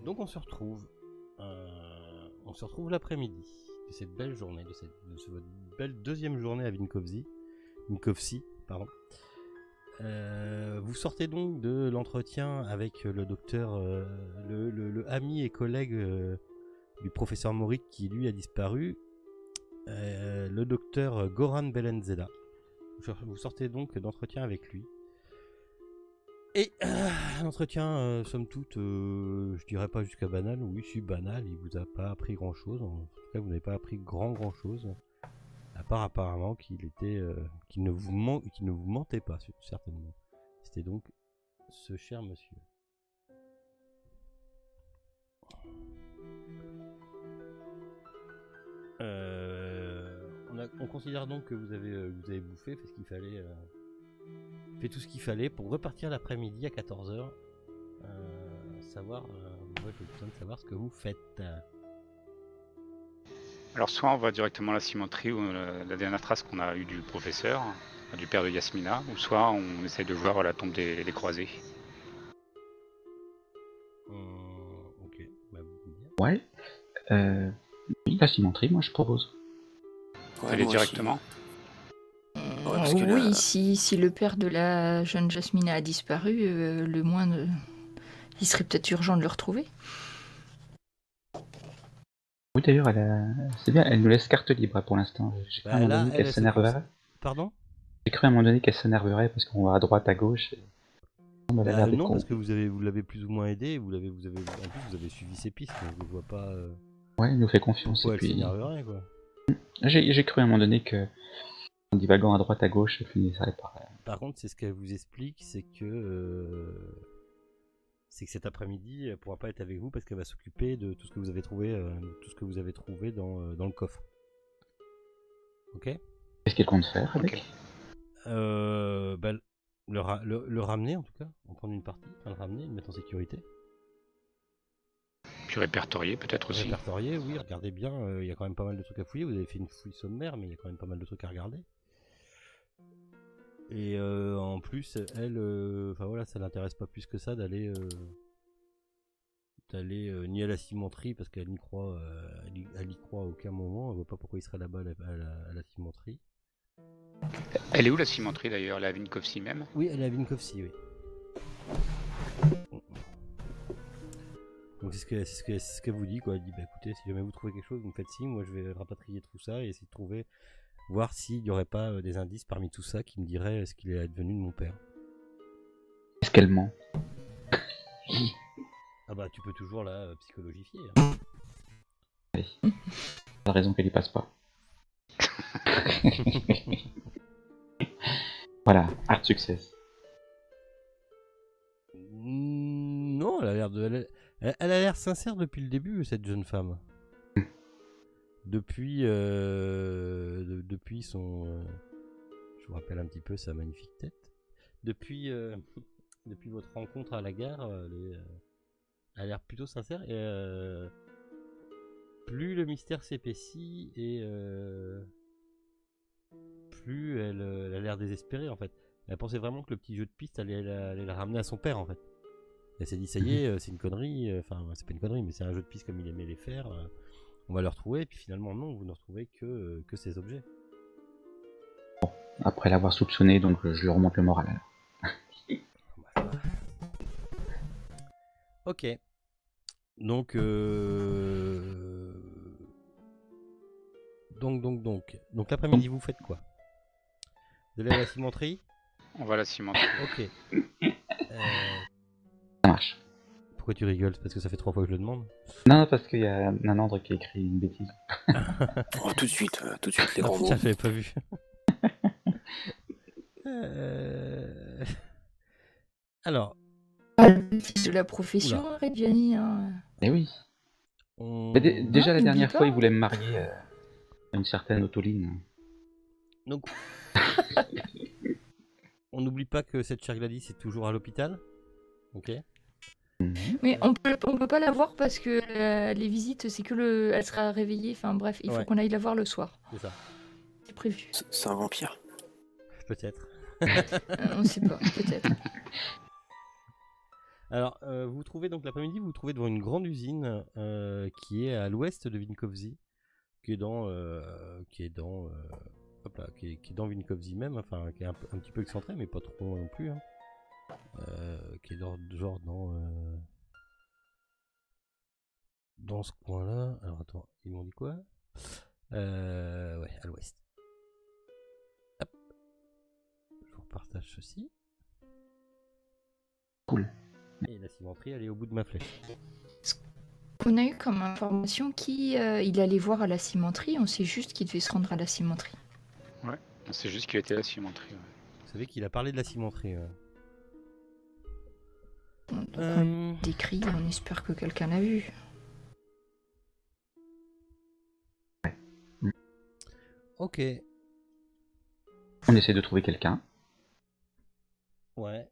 Donc on se retrouve l'après-midi de cette belle journée, de cette belle deuxième journée à Vinkovci, pardon. Vous sortez donc de l'entretien avec le docteur, le ami et collègue du professeur Morik qui lui a disparu, le docteur Goran Belenzela. Vous sortez donc d'entretien avec lui. Et l'entretien, somme toute, je dirais pas jusqu'à banal, oui, si banal, il vous a pas appris grand chose, en tout cas vous n'avez pas appris grand chose, à part apparemment qu'il ne vous mentait pas, certainement. C'était donc ce cher monsieur. On considère donc que vous avez bouffé, fait ce qu'il fallait. Fait tout ce qu'il fallait pour repartir l'après-midi à 14h. Moi j'ai besoin de savoir ce que vous faites. Alors soit on va directement à la cimenterie ou la dernière trace qu'on a eue du professeur, du père de Yasmina, ou soit on essaye de voir la tombe des croisés. Ok, bah vous dire. Ouais. Oui, la cimenterie, moi je propose. Ouais, Aller moi directement. Ouais, parce que oui, là... si le père de la jeune Jasmina a disparu, le moins de... il serait peut-être urgent de le retrouver. Oui, d'ailleurs, c'est bien, elle nous laisse carte libre pour l'instant. J'ai cru à un moment donné qu'elle s'énerverait. Pardon ? J'ai cru à un moment donné qu'elle s'énerverait parce qu'on va à droite, à gauche. Non, parce que vous l'avez plus ou moins aidé, en plus vous avez suivi ses pistes, donc je vois pas. Ouais, elle nous fait confiance. Pourquoi et puis... elle s'énerverait, quoi. J'ai cru à un moment donné que en divagant à droite à gauche, elle finirait par... Par contre, c'est ce qu'elle vous explique, c'est que cet après-midi, elle pourra pas être avec vous parce qu'elle va s'occuper de tout ce que vous avez trouvé, dans le coffre. Ok ? Qu'est-ce qu'elle compte faire avec ? Bah, le ramener en tout cas, en prendre une partie, le ramener, le mettre en sécurité. Puis répertorier peut-être aussi. Répertorier, oui, regardez bien, il y a quand même pas mal de trucs à fouiller, vous avez fait une fouille sommaire, mais il y a quand même pas mal de trucs à regarder. Et en plus, elle, enfin voilà, ça l'intéresse pas plus que ça d'aller ni à la cimenterie parce qu'elle n'y croit, elle y croit à aucun moment. Elle voit pas pourquoi il serait là-bas à la cimenterie. Elle est où la cimenterie d'ailleurs? Elle est à Vinkovci même? Oui, elle est à Vinkovci, oui. Donc c'est ce qu'elle vous dit, quoi. Elle dit, bah écoutez, si jamais vous trouvez quelque chose, vous me faites signe, moi je vais rapatrier tout ça et essayer de trouver, voir s'il n'y aurait pas des indices parmi tout ça qui me diraient ce qu'il est advenu de mon père. Est-ce qu'elle ment? Ah bah tu peux toujours la psychologifier. Hein. Oui. T'as raison qu'elle y passe pas. Voilà, hard success. Non, elle a l'air sincère depuis le début, cette jeune femme. Depuis son... je vous rappelle un petit peu sa magnifique tête. Depuis votre rencontre à la gare, elle a l'air plutôt sincère et plus le mystère s'épaissit et plus elle a l'air désespérée en fait. Elle pensait vraiment que le petit jeu de piste allait la ramener à son père en fait. Elle s'est dit ça y est, c'est une connerie, enfin c'est pas une connerie mais c'est un jeu de piste comme il aimait les faire, on va le retrouver et puis finalement non, vous ne retrouvez que ces objets. Bon, après l'avoir soupçonné, donc je lui remonte le moral alors. Ok. Donc l'après-midi vous faites quoi? Vous allez à la cimenterie? On va à la cimenterie. Ok. Ça marche. Pourquoi tu rigoles? Parce que ça fait 3 fois que je le demande. Non, parce qu'il y a Nanandre qui a écrit une bêtise. Oh, tout de suite les grands mots. Tiens, je l'avais pas vu. Alors. Le fils de la profession, Reggiani. Hein. Mais oui. Déjà la dernière fois, il voulait me marier à une certaine Autoline. Donc, on n'oublie pas que cette chère Gladys est toujours à l'hôpital. Ok. Mais on peut pas la voir parce que les visites, c'est que elle sera réveillée. Enfin bref, il faut qu'on aille la voir le soir. C'est ça. C'est prévu. C'est un vampire. Peut-être. On sait pas, peut-être. Alors, vous trouvez donc l'après-midi, vous vous trouvez devant une grande usine qui est à l'ouest de Vinkovci, qui est dans, hop là, qui est dans Vinkovci même, enfin, qui est un petit peu excentré, mais pas trop loin non plus, hein. Qui est genre dans ce coin-là. Alors attends, ils m'ont dit quoi? Ouais, à l'ouest. Hop, je vous repartage ceci. Cool. Et la cimenterie, elle est au bout de ma flèche. On a eu comme information qu'il allait voir à la cimenterie. On sait juste qu'il devait se rendre à la cimenterie. Ouais, c'est juste qu'il était à la cimenterie. Ouais. Vous savez qu'il a parlé de la cimenterie. Donc on décrit, on espère que quelqu'un l'a vu. Ok. On essaie de trouver quelqu'un. Ouais.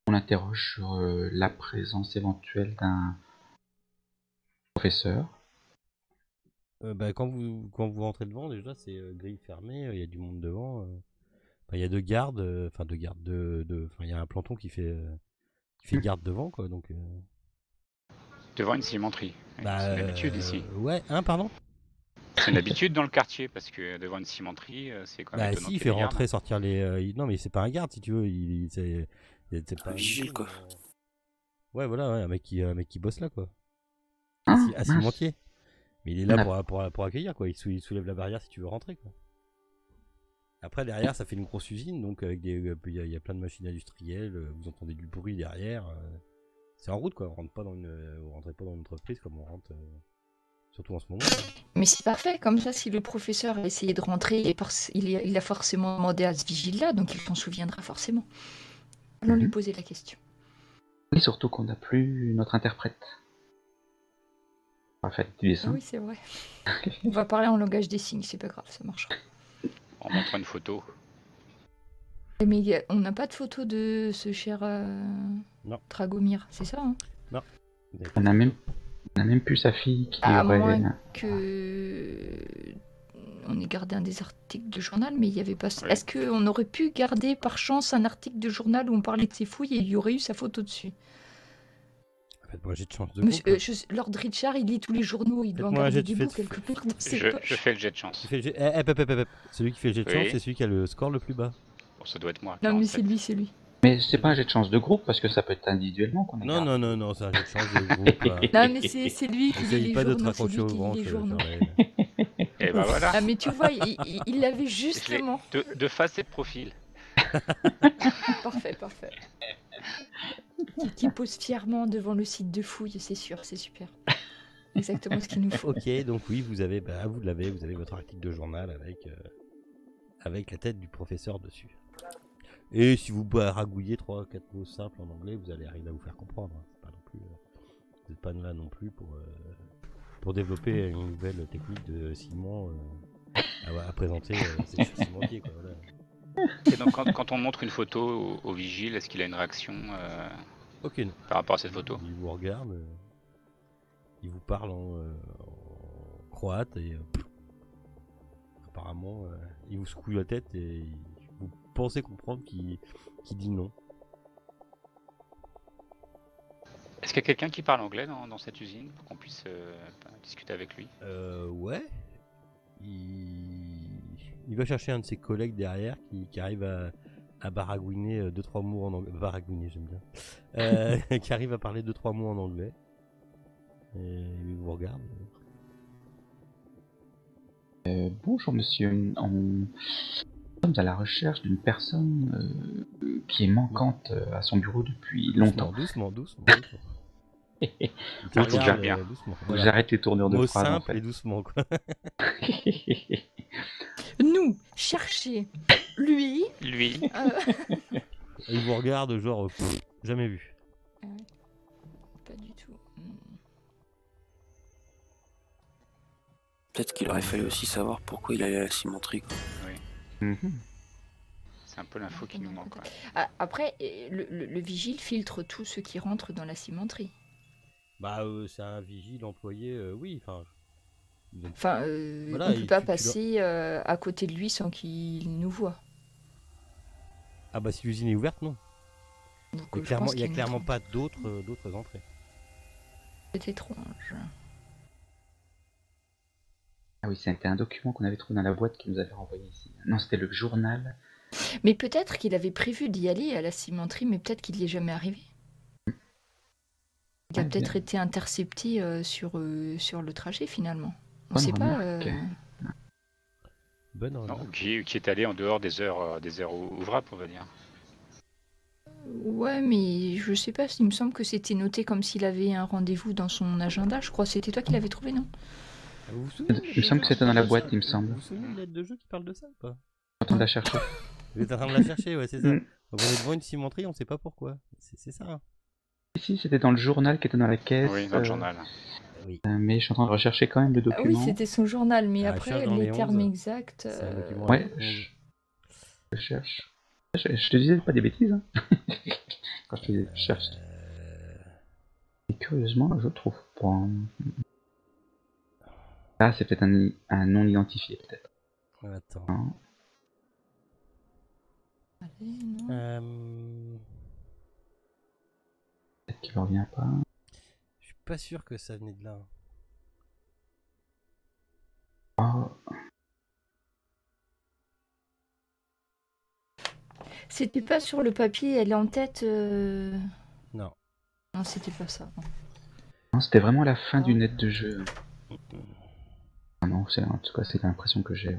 On interroge sur la présence éventuelle d'un professeur. Quand vous rentrez devant, déjà, c'est grille fermée, il y a du monde devant. Il y a deux gardes, il y a un planton qui fait garde devant, quoi. Donc, Devant une cimenterie. C'est une habitude ici. Ouais, pardon. C'est une habitude dans le quartier parce que devant une cimenterie, c'est quand même. Si, il fait rentrer, sortir les. Non, mais c'est pas un garde si tu veux. C'est pas Un vigile, quoi. Ouais, voilà, ouais, un mec qui bosse là, quoi. Ah, Un cimentier. Mais il est là pour accueillir, quoi. Il soulève la barrière si tu veux rentrer, quoi. Après, derrière, ça fait une grosse usine, donc avec il y a plein de machines industrielles. Vous entendez du bruit derrière. C'est en route, quoi. Vous rentrez pas dans une entreprise comme on rentre. Surtout en ce moment. Mais c'est parfait, comme ça, si le professeur a essayé de rentrer, il a forcément demandé à ce vigile-là, donc il s'en souviendra forcément. Allons lui poser la question. Oui, surtout qu'on n'a plus notre interprète. On va faire du dessin. Ah oui, c'est vrai. On va parler en langage des signes, c'est pas grave, ça marchera. En montrant une photo. Mais on n'a pas de photo de ce cher Dragomir, c'est ça, hein? Non. On a même plus sa fille qui À aurait... moins que... On ait gardé un des articles de journal, mais il n'y avait pas... Ouais. Est-ce qu'on aurait pu garder par chance un article de journal où on parlait de ses fouilles et il y aurait eu sa photo dessus? Faites-moi un jet de chance de Monsieur, groupe. Lord Richard, il lit tous les journaux, il doit en Faites-moi un garder jet, des bouts quelque part dans ses Je poches. fais le jet de chance. Celui qui fait le jet de chance, Oui. c'est celui qui a le score le plus bas. Bon, ça doit être moi. Non, mais 47. c'est lui. Mais c'est pas un jet de chance de groupe, parce que ça peut être individuellement qu'on a Non, gardé. non, c'est un jet de chance de groupe. Non, mais c'est lui qui lit N'essaye les pas de te journaux, c'est raccrocher lui aux qui lit branches. les journaux. Et bah voilà. Ah, mais tu vois, il l'avait Je l'ai justement. de face et de profil. Parfait. Qui pose fièrement devant le site de fouille, c'est sûr, c'est super. Exactement ce qu'il nous faut. Ok, donc oui, vous avez votre article de journal avec la tête du professeur dessus. Et si vous baragouillez 3-4 mots simples en anglais, vous allez arriver à vous faire comprendre. C'est pas non plus, vous n'êtes pas là non plus pour développer une nouvelle technique de ciment à présenter. C'est cimentier, quoi. Voilà. Et donc quand on montre une photo au vigile, est-ce qu'il a une réaction Aucune. par rapport à cette photo? Il vous regarde, il vous parle en croate et apparemment il vous secoue la tête et vous pensez comprendre qu'il dit non. Est-ce qu'il y a quelqu'un qui parle anglais dans cette usine pour qu'on puisse discuter avec lui? Ouais. Il va chercher un de ses collègues derrière qui arrive à baragouiner 2-3 mots en anglais. Baragouiner, j'aime bien. Qui arrive à parler 2-3 mots en anglais. Et il vous regarde. Bonjour monsieur, nous sommes à la recherche d'une personne qui est manquante à son bureau depuis longtemps. Doucement. Il faut que j'aille bien. Doucement. Voilà. J'arrête les tournures de Mots phrases en simples fait. et doucement, quoi. Nous, chercher lui. Lui. Il vous regarde genre jamais vu. Pas du tout. Peut-être qu'il aurait fallu aussi savoir pourquoi il allait à la cimenterie, quoi. Oui. C'est un peu l'info qui nous manque. Ouais. Ah, après, le vigile filtre tous ceux qui rentrent dans la cimenterie. Bah c'est un vigile employé, oui, enfin... Enfin, voilà, on peut pas passer à côté de lui sans qu'il nous voie. Ah bah si l'usine est ouverte, non. Donc, Il je pense n'y a qu'il clairement pas d'autres entrées. C'est étrange. Ah oui, c'était un document qu'on avait trouvé dans la boîte qu'il nous avait renvoyé ici. Non, c'était le journal. Mais peut-être qu'il avait prévu d'y aller à la cimenterie, mais peut-être qu'il n'y est jamais arrivé. Il a Ouais, peut-être bien. été intercepté sur le trajet finalement. On Bonne sait pas. remarque. Bonne Non, remarque. ou qui est allé en dehors des heures ouvrables, on va dire. Ouais, mais je sais pas, il me semble que c'était noté comme s'il avait un rendez-vous dans son agenda. Je crois que c'était toi qui l'avais trouvé, non? Ah, vous vous souvenez Il me semble que c'était dans la boîte, il me semble. Vous vous souvenez de l'aide de jeu qui parle de ça ou pas? Quand on l'a cherché. Vous êtes en train de la chercher, ouais, c'est ça. Mm. Donc on est devant une cimenterie, on sait pas pourquoi. C'est ça. Hein. Ici, c'était dans le journal qui était dans la caisse. Oui, dans le journal. Oui. Mais je suis en train de rechercher quand même le Ah oui, document. c'était son journal, mais Ah, après, cherche dans les les termes 11. exacts. C'est un document. Ouais, onze. je cherche. Je te disais pas des bêtises, hein. Quand je cherche. Et curieusement, je trouve pas. Ah, c'est peut-être un non identifié, peut-être. Attends. Hein. Allez, non. Peut-être qu'il ne revient pas. Je suis pas sûr que ça venait de là. Oh, C'était pas sur le papier, elle est en tête. Non. Non, c'était pas ça. non, c'était vraiment la fin d'une aide de jeu. Ah non, en tout cas, c'est l'impression que j'ai.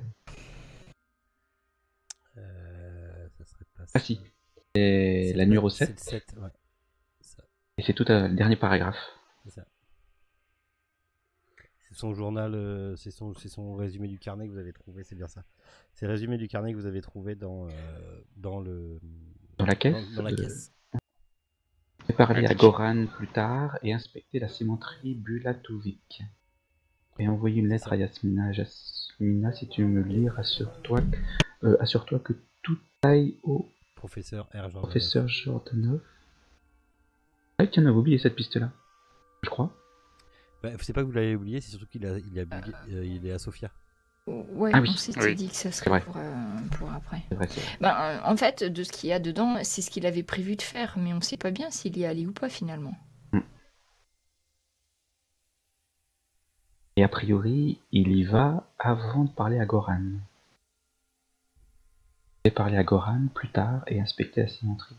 Ça serait pas ça. Ah si. Et C'est la pas- numéro C'est 7. le 7, ouais. Ça, Et c'est tout le dernier paragraphe. c'est ça. C'est son journal, c'est son résumé du carnet que vous avez trouvé, c'est bien ça. C'est le résumé du carnet que vous avez trouvé dans le Dans la caisse. dans la caisse. J'ai parlé à Ouais, Goran plus tard et inspecté la cimenterie Bulatovic. Et envoyé une lettre à Yasmina. Yasmina, si tu me lis, assure-toi que tout aille au Professeur R. Jordanov. professeur Jordanov. Ah, tiens, on avait oublié cette piste-là. Je crois. Bah, c'est pas que vous l'avez oublié, c'est surtout qu'il il est à Sofia. Ouais, Ah oui. on s'était Oui. dit que ça C'est serait vrai. pour après. C'est vrai, c'est vrai. Ben, en fait, de ce qu'il y a dedans, c'est ce qu'il avait prévu de faire, mais on sait pas bien s'il y est allé ou pas finalement. Et a priori, il y va avant de parler à Goran. Il va parler à Goran plus tard et inspecter la cimenterie.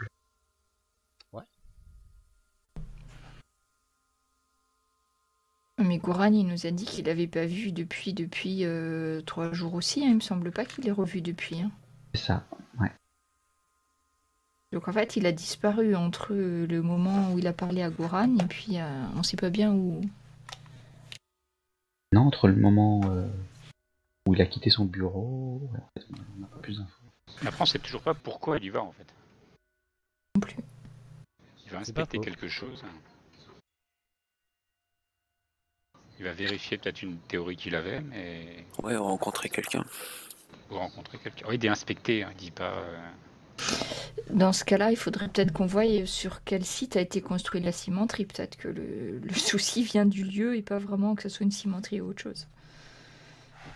Mais Goran, il nous a dit qu'il avait pas vu depuis 3 jours aussi. Hein. Il me semble pas qu'il l'ait revu depuis. Hein. C'est ça, ouais. Donc en fait, il a disparu entre le moment où il a parlé à Goran et puis on sait pas bien où. Non, entre le moment où il a quitté son bureau, ouais, en fait, on n'a pas plus d'infos. Après, on sait toujours pas pourquoi il y va en fait. Non plus. Il va C'est pas inspecter faux. quelque chose. Il va vérifier peut-être une théorie qu'il avait, mais Ouais, rencontrer quelqu'un. ou rencontrer quelqu'un. Oui, d'inspecter, hein, il dit pas. Dans ce cas-là, il faudrait peut-être qu'on voie sur quel site a été construite la cimenterie. Peut-être que le souci vient du lieu et pas vraiment que ce soit une cimenterie ou autre chose.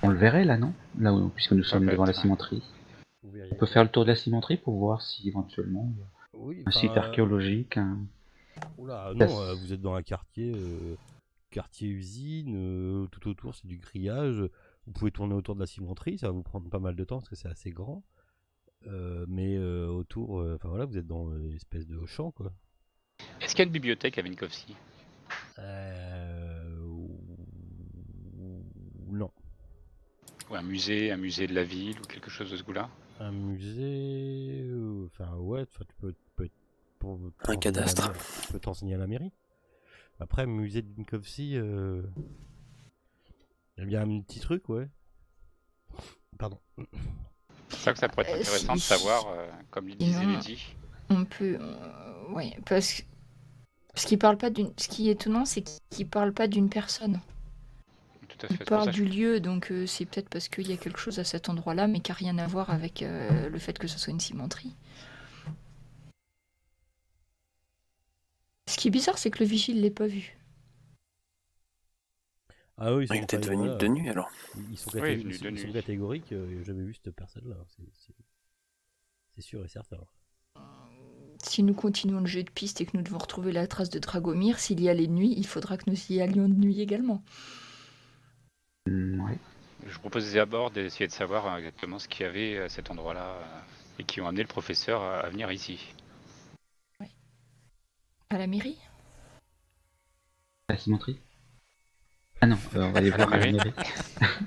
On le verrait là, non? Là où, puisque nous sommes Peut-être, devant la ouais. cimenterie. Vous verriez. On peut faire le tour de la cimenterie pour voir si éventuellement il y a Oui, un site archéologique. Oula, non, vous êtes dans un quartier usine, tout autour c'est du grillage. Vous pouvez tourner autour de la cimenterie, ça va vous prendre pas mal de temps parce que c'est assez grand. Mais autour, enfin voilà, vous êtes dans une espèce de champ quoi. Est-ce qu'il y a une bibliothèque à Vinkovci? Non. Ou un musée de la ville ou quelque chose de ce goût-là? Un musée, enfin ouais, tu peux pour te Un renseigner à la cadastre. mairie. Tu peux t'enseigner à la mairie. Après, musée de Vinkovci, il y a bien un petit truc, ouais. Pardon. C'est ça que ça pourrait être intéressant de savoir, comme il disait Sinon, Lydie. On peut, ouais, parce que ce qui parle pas ce qui est étonnant, c'est qu'il parle pas d'une personne. Tout à Il fait. c'est pour parle ça que du lieu, donc c'est peut-être parce qu'il y a quelque chose à cet endroit-là, mais qui n'a rien à voir avec le fait que ce soit une cimenterie. Ce qui est bizarre, c'est que le vigile l'ait pas vu. Ah oui, Il est peut-être venu de nuit alors. Ils sont, Oui, venu de ils sont nuit. catégoriques, j'ai jamais vu cette personne-là. C'est sûr et certain. Si nous continuons le jeu de piste et que nous devons retrouver la trace de Dragomir, s'il y a les nuits, il faudra que nous y allions de nuit également. Ouais. Je propose d'abord d'essayer de savoir exactement ce qu'il y avait à cet endroit-là et qui ont amené le professeur à venir ici. À la mairie? La cimenterie? Ah non, on va aller voir à la mairie.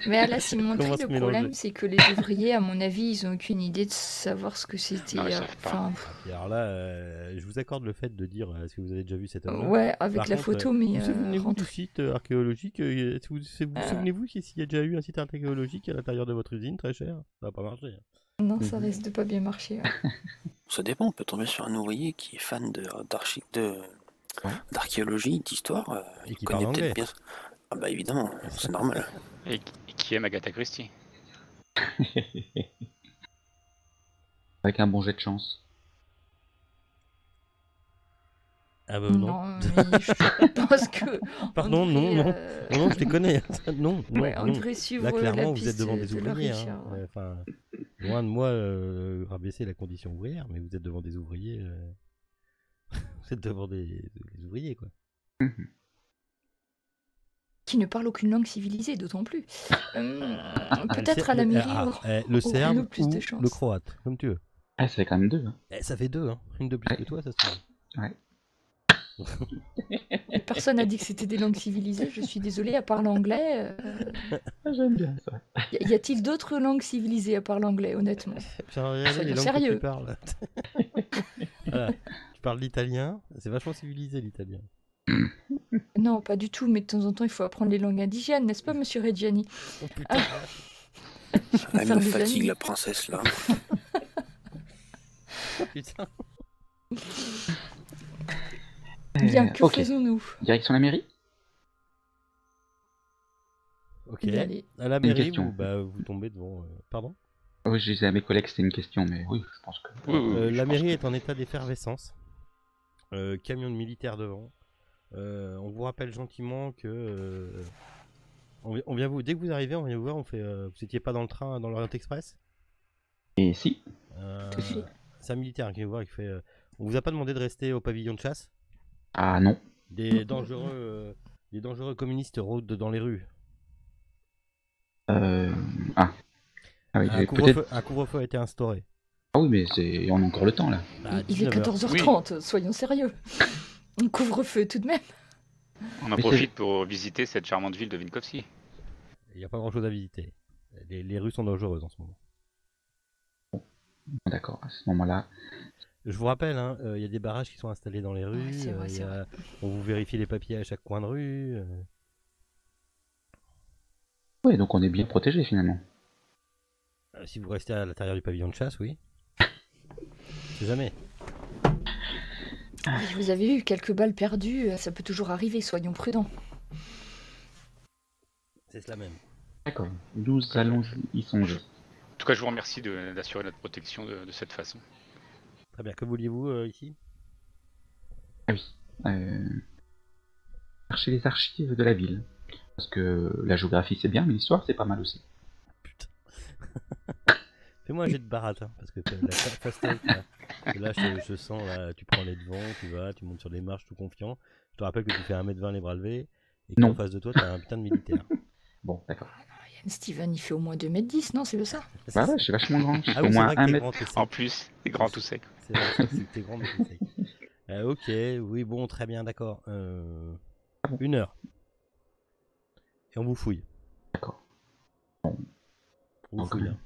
Mais à la cimenterie, Comment le se problème, mélanger c'est que les ouvriers, à mon avis, ils ont aucune idée de savoir ce que c'était. Non, ils savent pas. Enfin, Et alors là, je vous accorde le fait de dire est-ce que vous avez déjà vu cet homme-là. ouais, avec Par la contre, photo, mais vous souvenez-vous du rentrez. site archéologique est-ce que vous souvenez-vous s'il y a déjà eu un site archéologique à l'intérieur de votre usine très cher? Ça va pas marcher. Hein. Non, ça risque de pas bien marcher. Ouais. Ça dépend, on peut tomber sur un ouvrier qui est fan d'archéologie, d'histoire. Et Il qui connaît parle peut-être anglais. bien. Ah bah évidemment, c'est normal. Et qui aime Agatha Christie. Avec un bon jet de chance. Ah bah non. Non, mais je pense que. Pardon, on non, devrait, non, je les connais. non, non, Ouais, on non. devrait suivre Là, la clairement, vous piste êtes devant des de Laurie ouvriers. Hein. Richard, ouais. Enfin, loin de moi rabaisser la condition ouvrière, mais vous êtes devant des ouvriers. Vous êtes devant des ouvriers, quoi. Qui ne parle aucune langue civilisée, d'autant plus. Peut-être à la mairie. Le serbe aurions plus ou de chance. le croate, comme tu veux. Ah, ça fait quand même 2. Hein. Ça fait 2, hein. Une de plus Ouais. que toi, ça se trouve. Ouais. Personne n'a dit que c'était des langues civilisées, je suis désolée, à part l'anglais. J'aime bien ça. Y a-t-il d'autres langues civilisées à part l'anglais, honnêtement? J'ai regardé Soyons les langues que sérieux. tu parles. Voilà. Tu parles l'italien, c'est vachement civilisé l'italien. Non, pas du tout, mais de temps en temps, il faut apprendre les langues indigènes, n'est-ce pas, monsieur Reggiani? Oh putain. Elle Faire me des fatigue amis. la princesse là. Putain. Bien, que ok. faisons-nous? Direction la mairie? Ok. Y aller. À la Une mairie, question. vous tombez devant. Pardon. Oui, je disais à mes collègues que c'était une question, mais oui, je pense que... Oui, je La pense mairie que- est en état d'effervescence. Camion de militaires devant. On vous rappelle gentiment que on vient vous dès que vous arrivez, on vient vous voir. On fait. Vous étiez pas dans le train, dans l'Orient Express. Et si? Si. C'est un militaire qui vient vous voir et qui fait. On vous a pas demandé de rester au pavillon de chasse. Ah non. Des dangereux communistes rôdent dans les rues. Ah. Ah oui, Un peut-être... couvre-feu a été instauré. Ah oui, mais on a encore le temps, là. Bah, Il est 19 heures. 14h30, soyons sérieux. Un couvre-feu tout de même. On en Mais profite pour visiter cette charmante ville de Vinkovci. Il n'y a pas grand chose à visiter. Les rues sont dangereuses en ce moment. D'accord, à ce moment-là... Je vous rappelle, il y a des barrages qui sont installés dans les rues. Ouais, c'est vrai, c'est vrai. On vous vérifie les papiers à chaque coin de rue. Oui, donc on est bien protégé finalement. Si vous restez à l'intérieur du pavillon de chasse, oui. C'est jamais. Oui, vous avez eu quelques balles perdues, ça peut toujours arriver, soyons prudents. C'est cela même. D'accord, nous allons y songer. En tout cas, je vous remercie d'assurer notre protection de cette façon. Très bien. Que vouliez-vous ici? Ah oui. Chercher les archives de la ville. Parce que la géographie c'est bien, mais l'histoire c'est pas mal aussi. Putain. Fais-moi un jet de baratte, hein, parce que la fast-talk, là, je sens, là, tu prends les devants, tu montes sur les marches tout confiant. Je te rappelle que tu fais 1m20 les bras levés, et Non. qu'en face de toi, t'as un putain de militaire. Bon, d'accord. Steven, il fait au moins 2m10, non, c'est ça? Bah ouais, je suis vachement grand. Je fais Ah au oui, c'est moins vrai que 1 t'es mètre. grand, t'es sec. En plus, c'est grand tout sec. C'est vrai, t'es grand, mais t'es sec. Ok, oui, bon, très bien, d'accord. 1 heure. Et on vous fouille. D'accord. On vous Ok. fouille. Hein.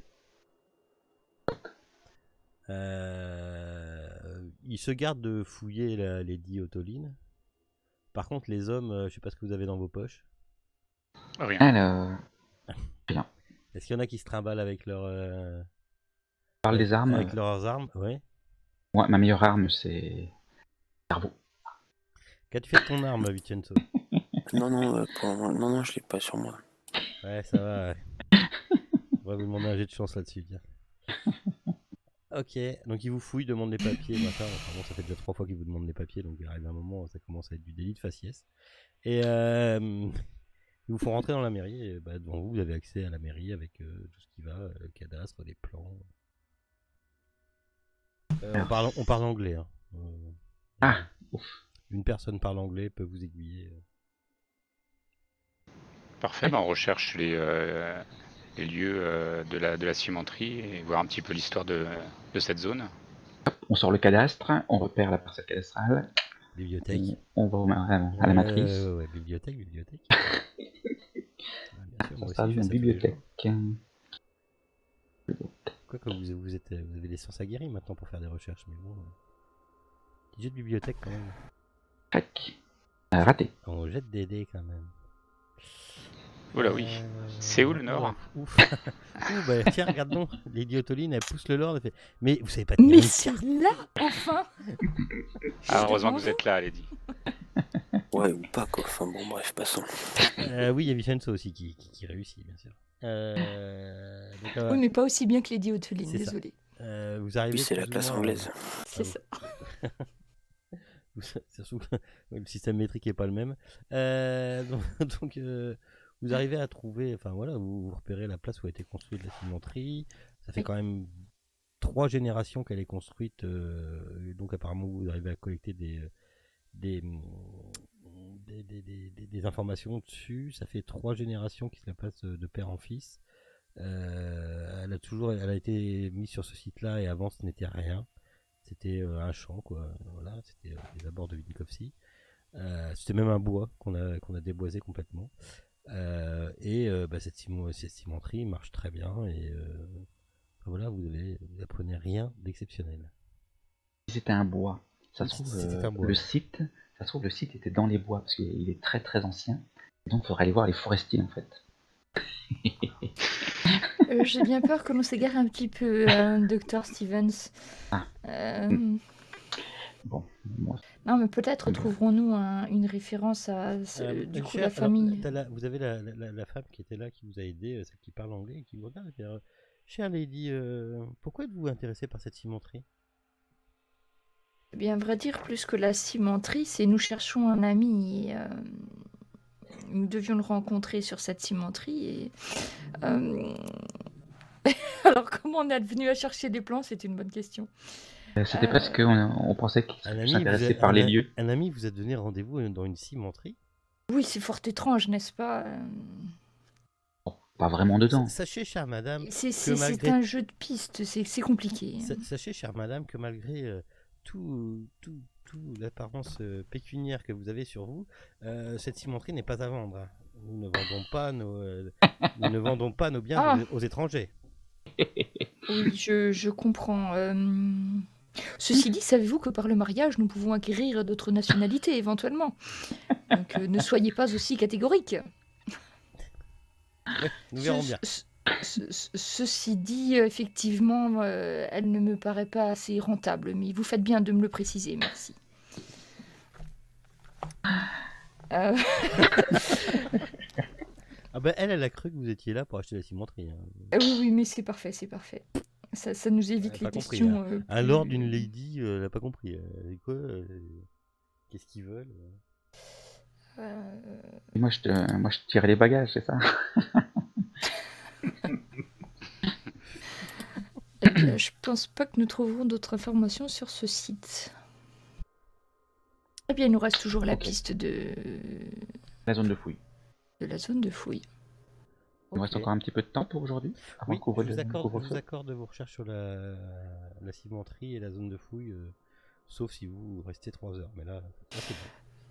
Il se garde de fouiller la Lady Otoline. Par contre, les hommes, je sais pas ce que vous avez dans vos poches. Rien. Alors, Est-ce qu'il y en a qui se trimballent avec parle des armes. avec leurs armes? Ouais. Moi, ma meilleure arme c'est... cerveau. Qu'as-tu fait de ton arme, Vincenzo? Non, non, je l'ai pas sur moi. Ouais, ça va. Ouais. On va vous demander un jet de chance là-dessus. Bien. Ok, donc il vous fouille, demande les papiers, machin. Enfin bon, ça fait déjà 3 fois qu'il vous demande les papiers, donc il arrive un moment, ça commence à être du délit de faciès. Et ils vous font rentrer dans la mairie, et devant vous, vous avez accès à la mairie avec tout ce qui va, le cadastre, les plans. On parle anglais, hein. Ah, ouf. Une personne parle anglais, peut vous aiguiller. Parfait, on recherche les lieux de la cimenterie et voir un petit peu l'histoire de cette zone. On sort le cadastre, on repère la parcelle cadastrale, Bibliothèque. on va à la matrice. Ouais, bibliothèque. Bien sûr, moi Ça aussi, sert je une fais ça tous les jours. bibliothèque. Quoique vous avez des sciences aguerries maintenant pour faire des recherches, mais bon. Petit jeu de bibliothèque quand même. Tac. Raté. On jette des dés quand même. Oh là oui. C'est où le nord? Ouf. Ouh, bah, tiens, regarde donc. Lady Otoline, elle pousse le lord. Elle fait... Mais vous savez pas Mais tirer une c'est là, enfin. Ah, heureusement que vous êtes là, Lady. Ouais, ou pas quoi. Enfin bon, bref, passons. oui, il y a Vincenzo aussi qui réussit, bien sûr. Donc, Oui, mais pas aussi bien que Lady Oteline, C'est ça. désolé. vous arrivez. Puis c'est la plus ou classe moins, anglaise. C'est ça. Surtout que le système métrique est pas le même. Donc, vous arrivez à trouver, enfin voilà, vous repérez la place où a été construite la cimenterie. Ça fait Oui. quand même 3 générations qu'elle est construite, donc apparemment vous arrivez à collecter des informations dessus. Ça fait 3 générations qui se la passent de père en fils. Elle a été mise sur ce site-là et avant ce n'était rien. C'était un champ, quoi. Voilà, c'était les abords de Vinikovci. C'était même un bois qu'on a déboisé complètement. Cette cimenterie marche très bien et voilà, vous apprenez rien d'exceptionnel. C'était un bois. Ça se trouve, C'était un bois, le ouais. site, ça se trouve, le site était dans les bois parce qu'il est très très ancien. Donc, il faudrait aller voir les forestiers en fait. J'ai bien peur que l'on s'égare un petit peu, Dr. Stevens. Ah. Bon, moi, Non, mais peut-être trouverons-nous une référence à du coup la famille. Vous avez la femme qui était là, qui vous a aidé, celle qui parle anglais, et qui vous regarde et fait, chère Lady, pourquoi êtes-vous intéressée par cette cimenterie? Eh bien, à vrai dire, plus que la cimenterie, c'est nous cherchons un ami. Et, nous devions le rencontrer sur cette cimenterie. Et, alors, comment on est advenu à chercher des plans? C'est une bonne question. c'était parce qu'on pensait qu'il s'intéressait par les lieux. Un ami vous a donné rendez-vous dans une cimenterie? Oui, c'est fort étrange, n'est-ce pas? Bon, pas vraiment dedans. Sachez, chère madame, C'est un jeu de piste, c'est compliqué. Sachez, chère madame, que malgré tout l'apparence pécuniaire que vous avez sur vous, cette cimenterie n'est pas à vendre. Nous ne vendons pas nos biens aux étrangers. Oui, je comprends. Ceci dit, savez-vous que par le mariage, nous pouvons acquérir d'autres nationalités éventuellement. Donc ne soyez pas aussi catégorique. Ouais, nous verrons bien. Ceci dit, effectivement, elle ne me paraît pas assez rentable, mais vous faites bien de me le préciser, merci. Ah ben elle a cru que vous étiez là pour acheter la cimenterie. Hein. Oui, mais c'est parfait, c'est parfait. Ça nous évite les questions. Compris, un lord d'une lady, elle n'a pas compris. Quoi qu'est-ce qu'ils veulent Moi, je tirais les bagages, c'est ça? Eh bien, je pense pas que nous trouverons d'autres informations sur ce site. Eh bien, il nous reste toujours la piste de La zone de fouille. de la zone de fouille. Il nous reste encore un petit peu de temps pour aujourd'hui. Oui, je vous accorde vos recherches sur la cimenterie et la zone de fouille, sauf si vous restez 3 heures. Mais là c'est bon.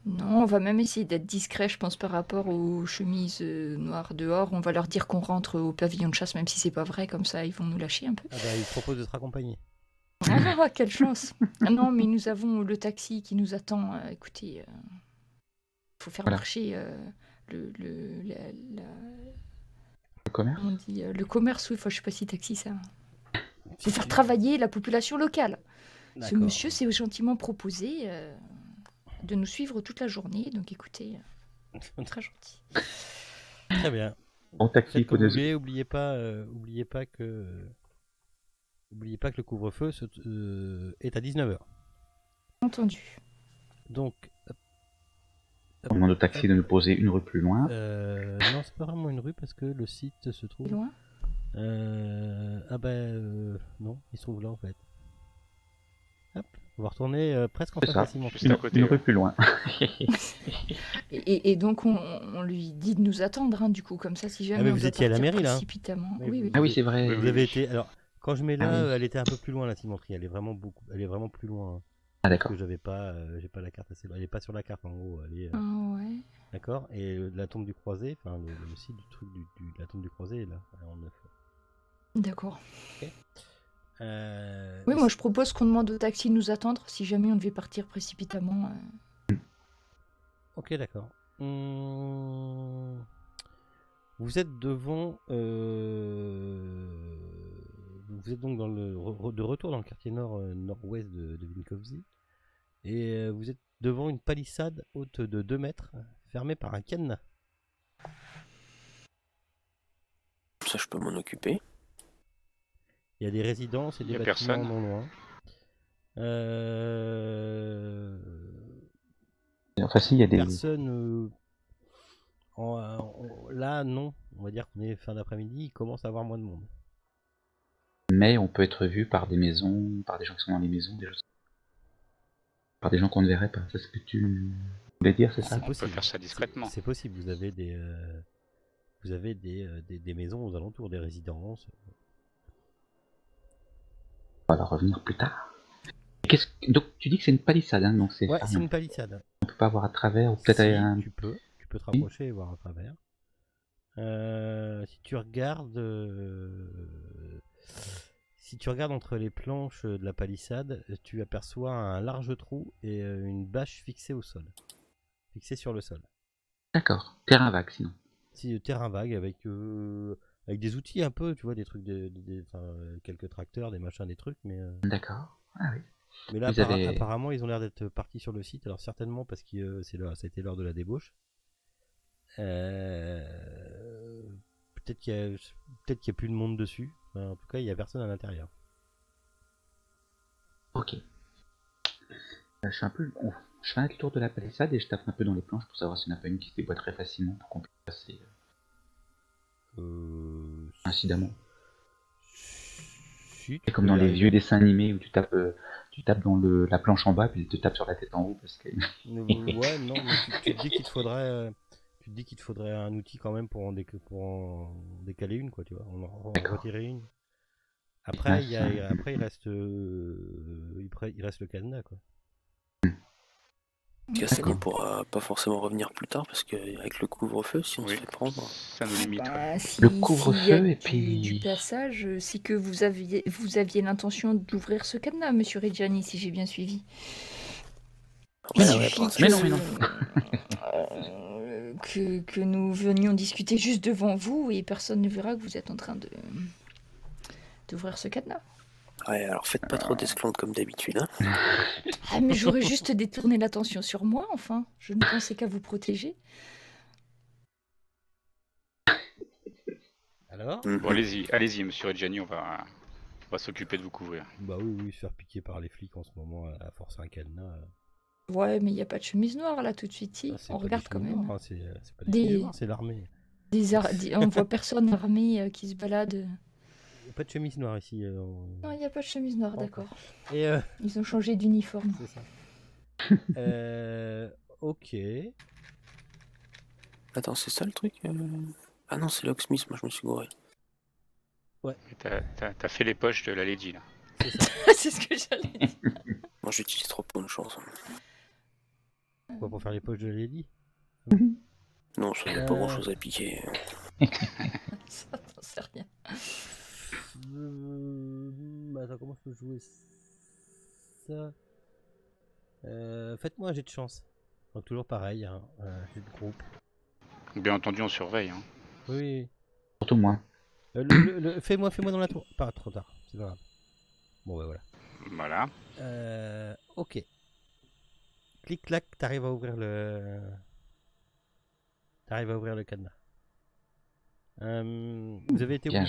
Non, on va même essayer d'être discret, je pense, par rapport aux chemises noires dehors. On va leur dire qu'on rentre au pavillon de chasse, même si c'est pas vrai, comme ça ils vont nous lâcher un peu. Ah bah, ils proposent de te raccompagner. Ah, quelle chance! Ah non, mais nous avons le taxi qui nous attend. Écoutez, faut faire marcher le commerce. On dit le commerce, oui, enfin, je sais pas si taxi ça. Faut faire travailler la population locale. Ce monsieur s'est gentiment proposé de nous suivre toute la journée, donc écoutez, très gentil. Très bien. En taxi, oubliez pas que le couvre-feu est à 19h. Entendu. Donc on demande au taxi de nous poser une rue plus loin. Non, c'est pas vraiment une rue parce que le site se trouve loin. Non, il se trouve là en fait. Hop, On va retourner presque en C'est face ça. à Cimenterie. Juste à côté, Une ouais. rue plus loin. Et donc, on lui dit de nous attendre, hein, du coup, comme ça, si jamais mais on vous doit étiez à la partir mairie, là, hein. précipitamment. Oui, Oui, oui. Ah oui, c'est vrai. Oui, Vous oui. avez été. Alors, quand je mets là, Ah oui. elle était un peu plus loin la cimenterie. Elle est vraiment beaucoup. Elle est vraiment plus loin. Hein, Ah parce d'accord. que j'avais pas, j'ai pas la carte assez loin. Elle est pas sur la carte en gros. Elle est, Ah ouais. d'accord. Et la tombe du croisé, enfin le site du truc de la tombe du croisé est là. En neuf. D'accord. Euh, Oui, et moi, c'est- je propose qu'on demande au taxi de nous attendre si jamais on devait partir précipitamment. Ok, d'accord. Vous êtes devant. Vous êtes donc dans de retour dans le quartier nord-ouest de Vinkovci. Et vous êtes devant une palissade haute de 2 mètres, fermée par un cadenas. Ça, je peux m'en occuper. Il y a des résidences et Il des y a bâtiments personne. non loin. Enfin si, il y a des... Personne. Là, non. On va dire qu'on est fin d'après-midi, il commence à avoir moins de monde. Mais on peut être vu par des maisons, par des gens qui sont dans les maisons, par des gens qu'on ne verrait pas. C'est ce que tu voulais dire, c'est ça? C'est On peut possible. faire ça discrètement. C'est possible. Vous avez des maisons aux alentours, des résidences. On va la revenir plus tard. Donc tu dis que c'est une palissade, hein, donc c'est Ouais, fermé. c'est une palissade. On peut pas voir à travers, ou peut-être Si, un... tu peux te rapprocher et voir à travers. Si tu regardes entre les planches de la palissade, tu aperçois un large trou et une bâche fixée au sol. Fixée sur le sol. D'accord. Terrain vague, sinon. Si terrain vague avec des outils un peu, tu vois, des trucs, quelques tracteurs, des machins, des trucs, mais D'accord. Ah oui. mais là Vous avez- apparemment ils ont l'air d'être partis sur le site. Alors certainement parce que c'était l'heure de la débauche. Peut-être qu'il y a plus de monde dessus. En tout cas, il y a personne à l'intérieur. Ok. Je suis un peu... Je fais un tour de la palissade et je tape un peu dans les planches pour savoir s'il n'y en a pas une qui se déboîte très facilement pour qu'on puisse passer incidemment. Si, C'est comme dans les vieux dessins animés où tu tapes dans la planche en bas puis il te tape sur la tête en haut parce que... Ouais, non, mais tu te dis qu'il te faudrait. Tu te dis qu'il te faudrait un outil quand même pour en décaler une, quoi, tu vois, en D'accord. retirer une. Après, Mince. après il reste le cadenas, quoi. Est-ce qu'on pourra pas forcément revenir plus tard parce qu'avec le couvre-feu, si on Oui. se fait prendre. Ça nous limite. ouais. Bah, si- Le s'il y a couvre-feu et puis- du passage, c'est que vous aviez l'intention d'ouvrir ce cadenas, monsieur Reggiani, si j'ai bien suivi. Ouais, Il ouais, suffit bon, que, Mais non, mais non. que nous venions discuter juste devant vous et personne ne verra que vous êtes en train d'ouvrir ce cadenas. Ouais, alors faites pas trop d'esclandres comme d'habitude, hein. Ah, mais j'aurais juste détourné l'attention sur moi, enfin. Je ne pensais qu'à vous protéger. Alors Bon, allez-y, monsieur Reggiani, on va s'occuper de vous couvrir. Bah oui, se faire piquer par les flics en ce moment à force un cadenas. Ouais, mais il n'y a pas de chemise noire là tout de suite, si. C'est On pas regarde des quand chemins même. noirs, hein, c'est pas des Des- chemins noirs, c'est l'armée. On voit personne armé qui se balade. Il n'y a pas de chemise noire ici. Non, il n'y a pas de chemise noire, Pas d'accord. Et Ils ont changé d'uniforme. c'est ça. Ok. Attends, c'est ça le truc Ah non, c'est Locksmith, moi je me suis gouré. Et T'as fait les poches de la Lady là. C'est ça. C'est ce que j'allais dire. Moi j'utilise trop pour une chance. Quoi, pour faire les poches de la Lady? Non, ça n'a pas grand chose à piquer. Ça, t'en sais rien. Attends, comment je peux jouer ça? Faites-moi un jet de chance. Donc, toujours pareil, hein, jet de groupe. Bien entendu, on surveille. Hein. Oui. Surtout moi. Fais-moi dans la tour. Pas trop tard, c'est pas grave. Bon, bah voilà. Voilà. Ok. Clic-clac, t'arrives à ouvrir le cadenas. Vous avez été Bien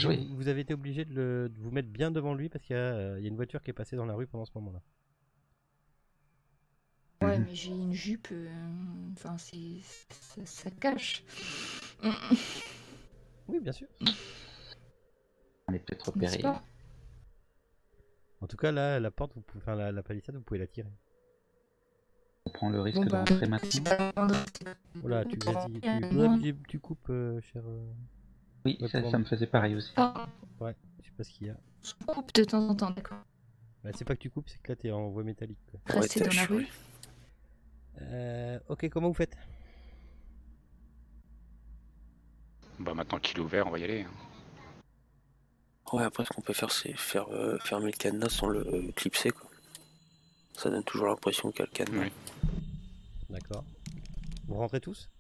obligé de vous mettre bien devant lui parce qu'il y a une voiture qui est passée dans la rue pendant ce moment-là. Ouais, mais j'ai une jupe. Enfin, ça cache. Oui, bien sûr. On est peut-être N'est-ce repéré. pas En tout cas, là, la porte, enfin, la palissade, vous pouvez la tirer. On prend le risque Bon, de bah, rentrer maintenant. Voilà, tu coupes, cher. Oui, Ouais, ça pour- me faisait pareil aussi. Ah, Ouais, je sais pas ce qu'il y a. on coupe de temps en temps, d'accord. Bah, c'est pas que tu coupes, c'est que là, t'es en voie métallique. Quoi. Rester dans la rue. Ok, comment vous faites? Bah maintenant qu'il est ouvert, on va y aller. Hein. Ouais, après, ce qu'on peut faire, c'est fermer le cadenas sans le clipser, quoi. Ça donne toujours l'impression qu'il y a le cadenas. Oui. D'accord. Vous rentrez tous?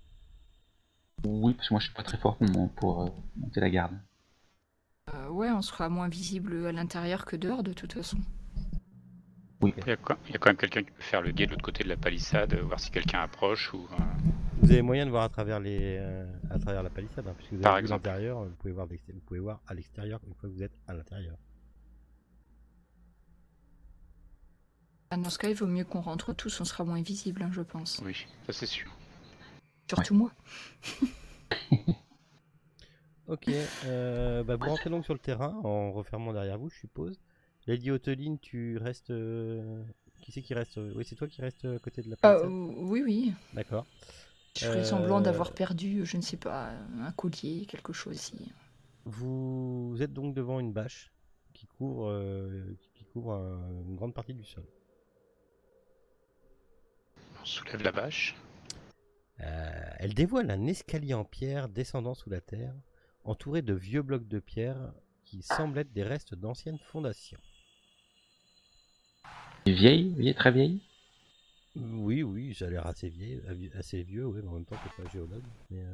Oui, parce que moi je suis pas très fort pour monter la garde. Ouais, on sera moins visible à l'intérieur que dehors, de toute façon. Oui. Il y a quand même quelqu'un qui peut faire le guet de l'autre côté de la palissade, voir si quelqu'un approche ou. Vous avez moyen de voir à travers à travers la palissade, hein, puisque vous Par avez vu exemple. l'intérieur, vous pouvez voir à l'extérieur une fois que vous êtes à l'intérieur. Ah, dans ce cas, il vaut mieux qu'on rentre tous, on sera moins visible, hein, je pense. Oui, ça c'est sûr. Surtout moi. Ok, bah vous rentrez donc sur le terrain en refermant derrière vous, je suppose. Lady Oteline, tu restes. Qui c'est qui reste? Oui, c'est toi qui reste à côté de la palissade. Oui, oui. D'accord. Je ferais semblant d'avoir perdu, je ne sais pas, un collier, quelque chose ici. Vous êtes donc devant une bâche qui couvre une grande partie du sol. On soulève la bâche. Elle dévoile un escalier en pierre descendant sous la terre, entouré de vieux blocs de pierre qui semblent être des restes d'anciennes fondations. Vieille, très vieille. Oui, ça a l'air assez vieux, oui, mais en même temps, t'es pas géologue. Mais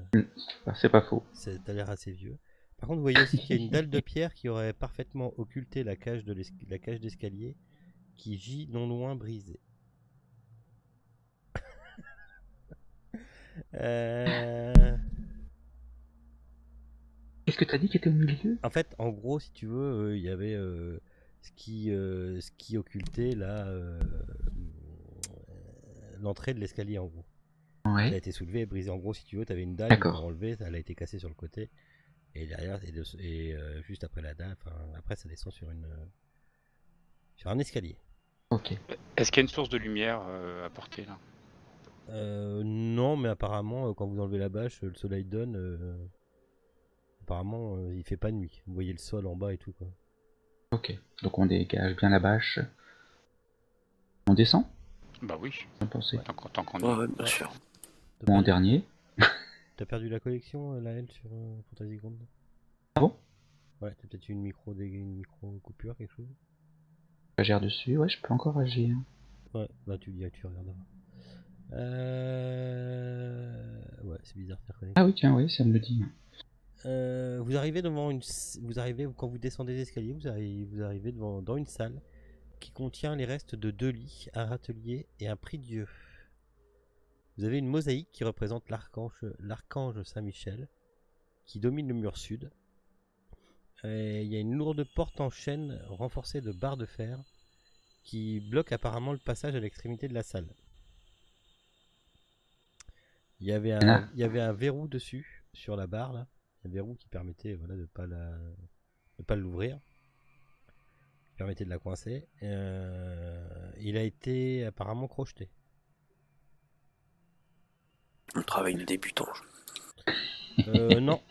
C'est pas faux. ça a l'air assez vieux. Par contre, vous voyez aussi qu'il y a une dalle de pierre qui aurait parfaitement occulté la cage d'escalier qui gît non loin brisée. Qu'est-ce que t'as dit qui était au milieu? En fait, en gros, si tu veux, il y avait ce qui occultait l'entrée de l'escalier en gros. Ouais. Elle a été soulevée et brisée. En gros, si tu veux, tu avais une dalle D'accord. pour enlever, elle a été cassée sur le côté. Et derrière, juste après la dalle, après ça descend sur un escalier. Ok. Est-ce qu'il y a une source de lumière à portée là? Non, mais apparemment, quand vous enlevez la bâche, le soleil donne. Apparemment, il fait pas nuit. Vous voyez le sol en bas et tout, quoi. Ok. Donc on dégage bien la bâche. On descend? Bah oui, On pensait. tant qu'on y Ouais, est. ouais, bien sûr. T'as Moi en perdu, dernier. t'as perdu la connexion, Laël, sur Fantasy Ground? Ah bon? Ouais, t'as peut-être eu une micro coupure, quelque chose? J'agère dessus. Ouais, je peux encore agir. Ouais, bah tu regarderas. Ouais, c'est bizarre de faire connecter. Ah oui, tiens, oui, ça me le dit. Vous arrivez quand vous descendez les escaliers, vous arrivez dans une salle qui contient les restes de 2 lits, un râtelier et un prie-dieu. Vous avez une mosaïque qui représente l'archange Saint-Michel qui domine le mur sud. Et il y a une lourde porte en chêne renforcée de barres de fer qui bloque apparemment le passage à l'extrémité de la salle. Il y avait un verrou dessus, sur la barre là. Un verrou qui permettait de pas l'ouvrir. Qui permettait de la coincer. Il a été apparemment crocheté. Le travail de débutant. Non.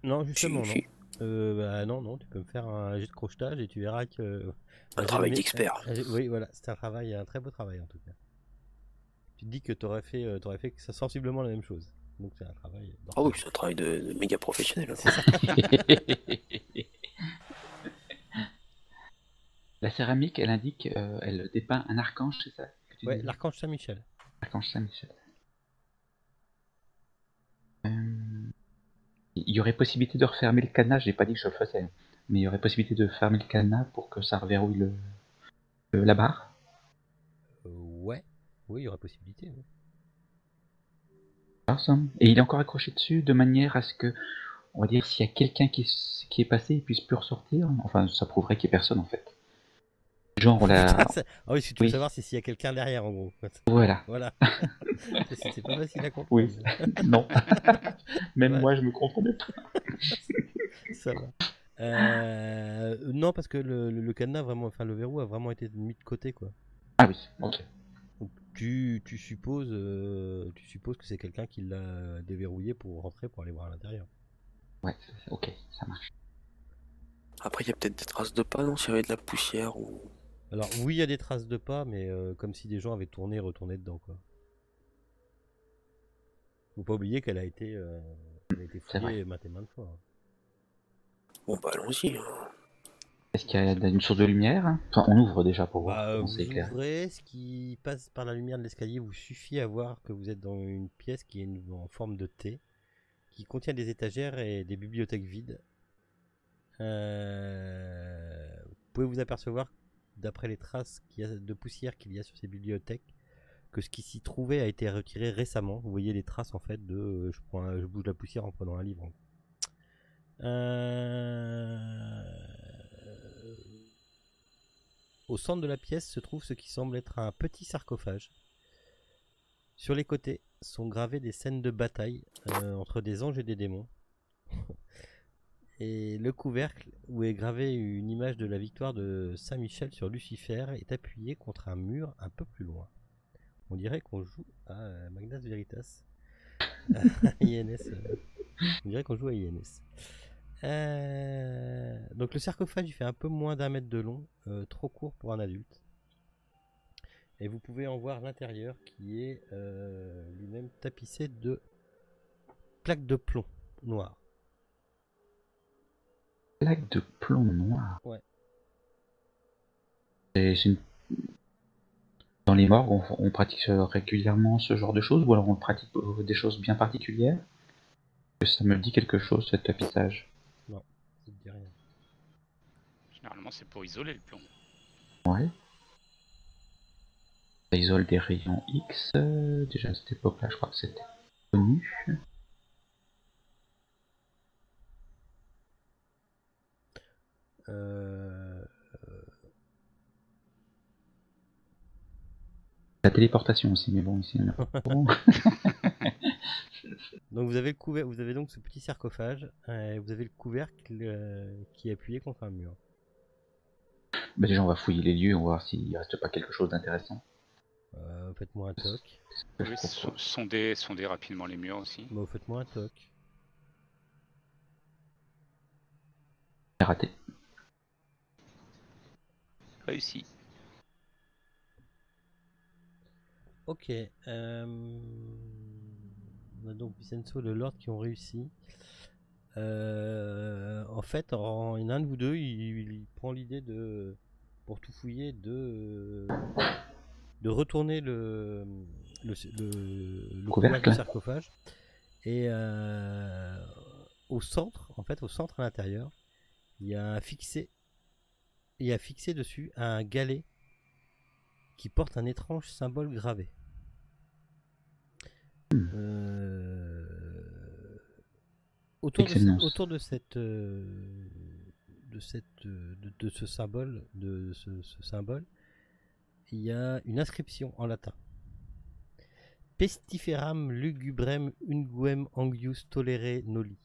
Non, justement, Si. non. Non, tu peux me faire un jet de crochetage et tu verras que... Un travail d'expert. Oui, voilà, c'est un très beau travail en tout cas. Tu te dis que t'aurais fait sensiblement la même chose. Donc c'est un travail... Ah oui, c'est un travail de méga professionnel. La céramique, elle indique, elle dépeint un archange, c'est ça que tu Ouais, dis? l'archange Saint-Michel. Archange Saint-Michel. Il y aurait possibilité de refermer le cadenas, j'ai pas dit que je le faisais, mais il y aurait possibilité de fermer le cadenas pour que ça reverrouille la barre. Ouais, oui, il y aura possibilité. Ouais. Et il est encore accroché dessus de manière à ce que, on va dire, s'il y a quelqu'un qui est passé, il puisse plus ressortir. Enfin, ça prouverait qu'il n'y ait personne en fait. Genre, on l'a. Ah oui, si tu veux Oui. savoir s'il y a quelqu'un derrière en gros. Voilà. Voilà. C'est pas facile à comprendre. Oui. Non. Même Ouais. moi, je me comprenais pas. Ça va. Non, parce que le cadenas vraiment, enfin le verrou a vraiment été mis de côté, quoi. Ah oui, ok. Donc, tu supposes que c'est quelqu'un qui l'a déverrouillé pour rentrer pour aller voir à l'intérieur. Ouais, ok, ça marche. Après, il y a peut-être des traces de pas, non? S'il y avait de la poussière ou. Alors oui, il y a des traces de pas, mais comme si des gens avaient tourné et retourné dedans, quoi. Faut pas oublier qu'elle a été C'est vrai. fouillée maintes et maintes fois. Bon, bah, allons-y. Est-ce qu'il y a une source de lumière? Enfin, on ouvre déjà pour voir Bah, comment vous c'est éclairé. ouvrez, ce qui passe par la lumière de l'escalier vous suffit à voir que vous êtes dans une pièce qui est en forme de T, qui contient des étagères et des bibliothèques vides. Vous pouvez vous apercevoir, d'après les traces de poussière qu'il y a sur ces bibliothèques, que ce qui s'y trouvait a été retiré récemment. Vous voyez les traces en fait de je bouge la poussière en prenant un livre. Au centre de la pièce se trouve ce qui semble être un petit sarcophage. Sur les côtés sont gravées des scènes de bataille entre des anges et des démons. Et le couvercle, où est gravée une image de la victoire de Saint-Michel sur Lucifer, est appuyé contre un mur un peu plus loin. On dirait qu'on joue à Magnas Veritas. INS. On dirait qu'on joue à INS. Donc le sarcophage il fait un peu moins d'1 mètre de long, trop court pour un adulte. Et vous pouvez en voir l'intérieur qui est lui-même tapissé de plaques de plomb noires. Plaque de plomb noir. Ouais. Dans les morgues, on pratique régulièrement ce genre de choses, ou alors on pratique des choses bien particulières? Ça me dit quelque chose, ce tapissage. Non, ça te dit rien. Généralement, c'est pour isoler le plomb. Ouais. Ça isole des rayons X. Déjà à cette époque-là, je crois que c'était connu. La téléportation aussi, mais bon, ici on a pas trop. Donc vous avez donc ce petit sarcophage, vous avez le couvercle qui est appuyé contre un mur. Bah déjà on va fouiller les lieux, on va voir s'il reste pas quelque chose d'intéressant. Faites-moi un toc. Oui, sonder rapidement les murs aussi. Bah, faites-moi un toc. C'est raté. Réussi. Ok. On a donc Vincenzo et le Lord qui ont réussi. En fait, il y en a un de vous deux, il prend l'idée de, pour tout fouiller, de retourner le couvercle du sarcophage. Et au centre à l'intérieur, il y a fixé dessus un galet qui porte un étrange symbole gravé. Autour de ce symbole, ce symbole, il y a une inscription en latin. Pestiferam lugubrem unguem angius tolere noli.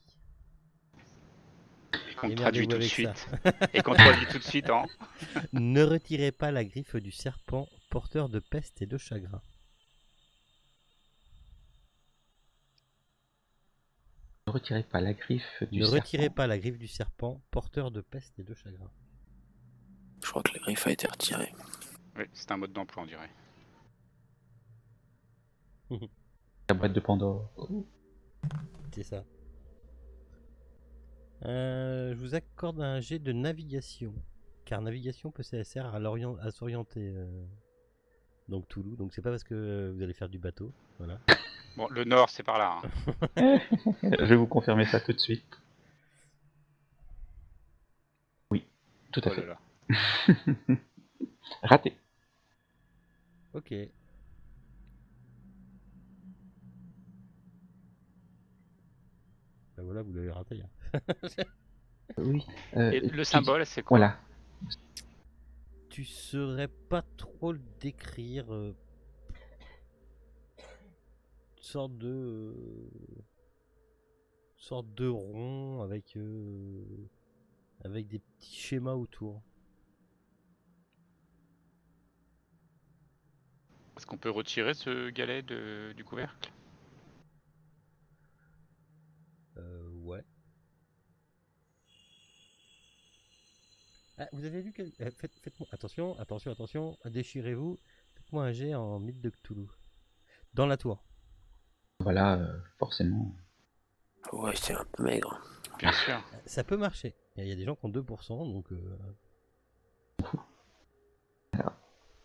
Et qu'on traduit tout de suite. Et qu'on traduit tout de suite en. Ne retirez pas la griffe du serpent, porteur de peste et de chagrin. Ne retirez pas la griffe du serpent. Ne retirez pas la griffe du serpent, porteur de peste et de chagrin. Je crois que la griffe a été retirée. Oui, c'est un mode d'emploi, on dirait. La boîte de Pandore. C'est ça. Je vous accorde un jet de navigation. Car navigation peut servir à s'orienter. Donc Toulouse. Donc c'est pas parce que vous allez faire du bateau. Voilà. Bon, le nord, c'est par là. Hein. Je vais vous confirmer ça tout de suite. Oui, tout à fait. Là. Raté. Ok. Ben voilà, vous l'avez raté. Hein. Oui. Et le symbole, c'est quoi? Voilà. Tu saurais pas trop le décrire. Sorte de rond avec avec des petits schémas autour. Est-ce qu'on peut retirer ce galet du couvercle? Ouais. Ah, vous avez lu faites-moi attention, déchirez-vous. Faites-moi un jet en mythe de Cthulhu. Dans la tour. Voilà, forcément. Ouais, c'est un peu maigre. Bien sûr. Ça peut marcher. Il y a des gens qui ont 2%, donc... Alors,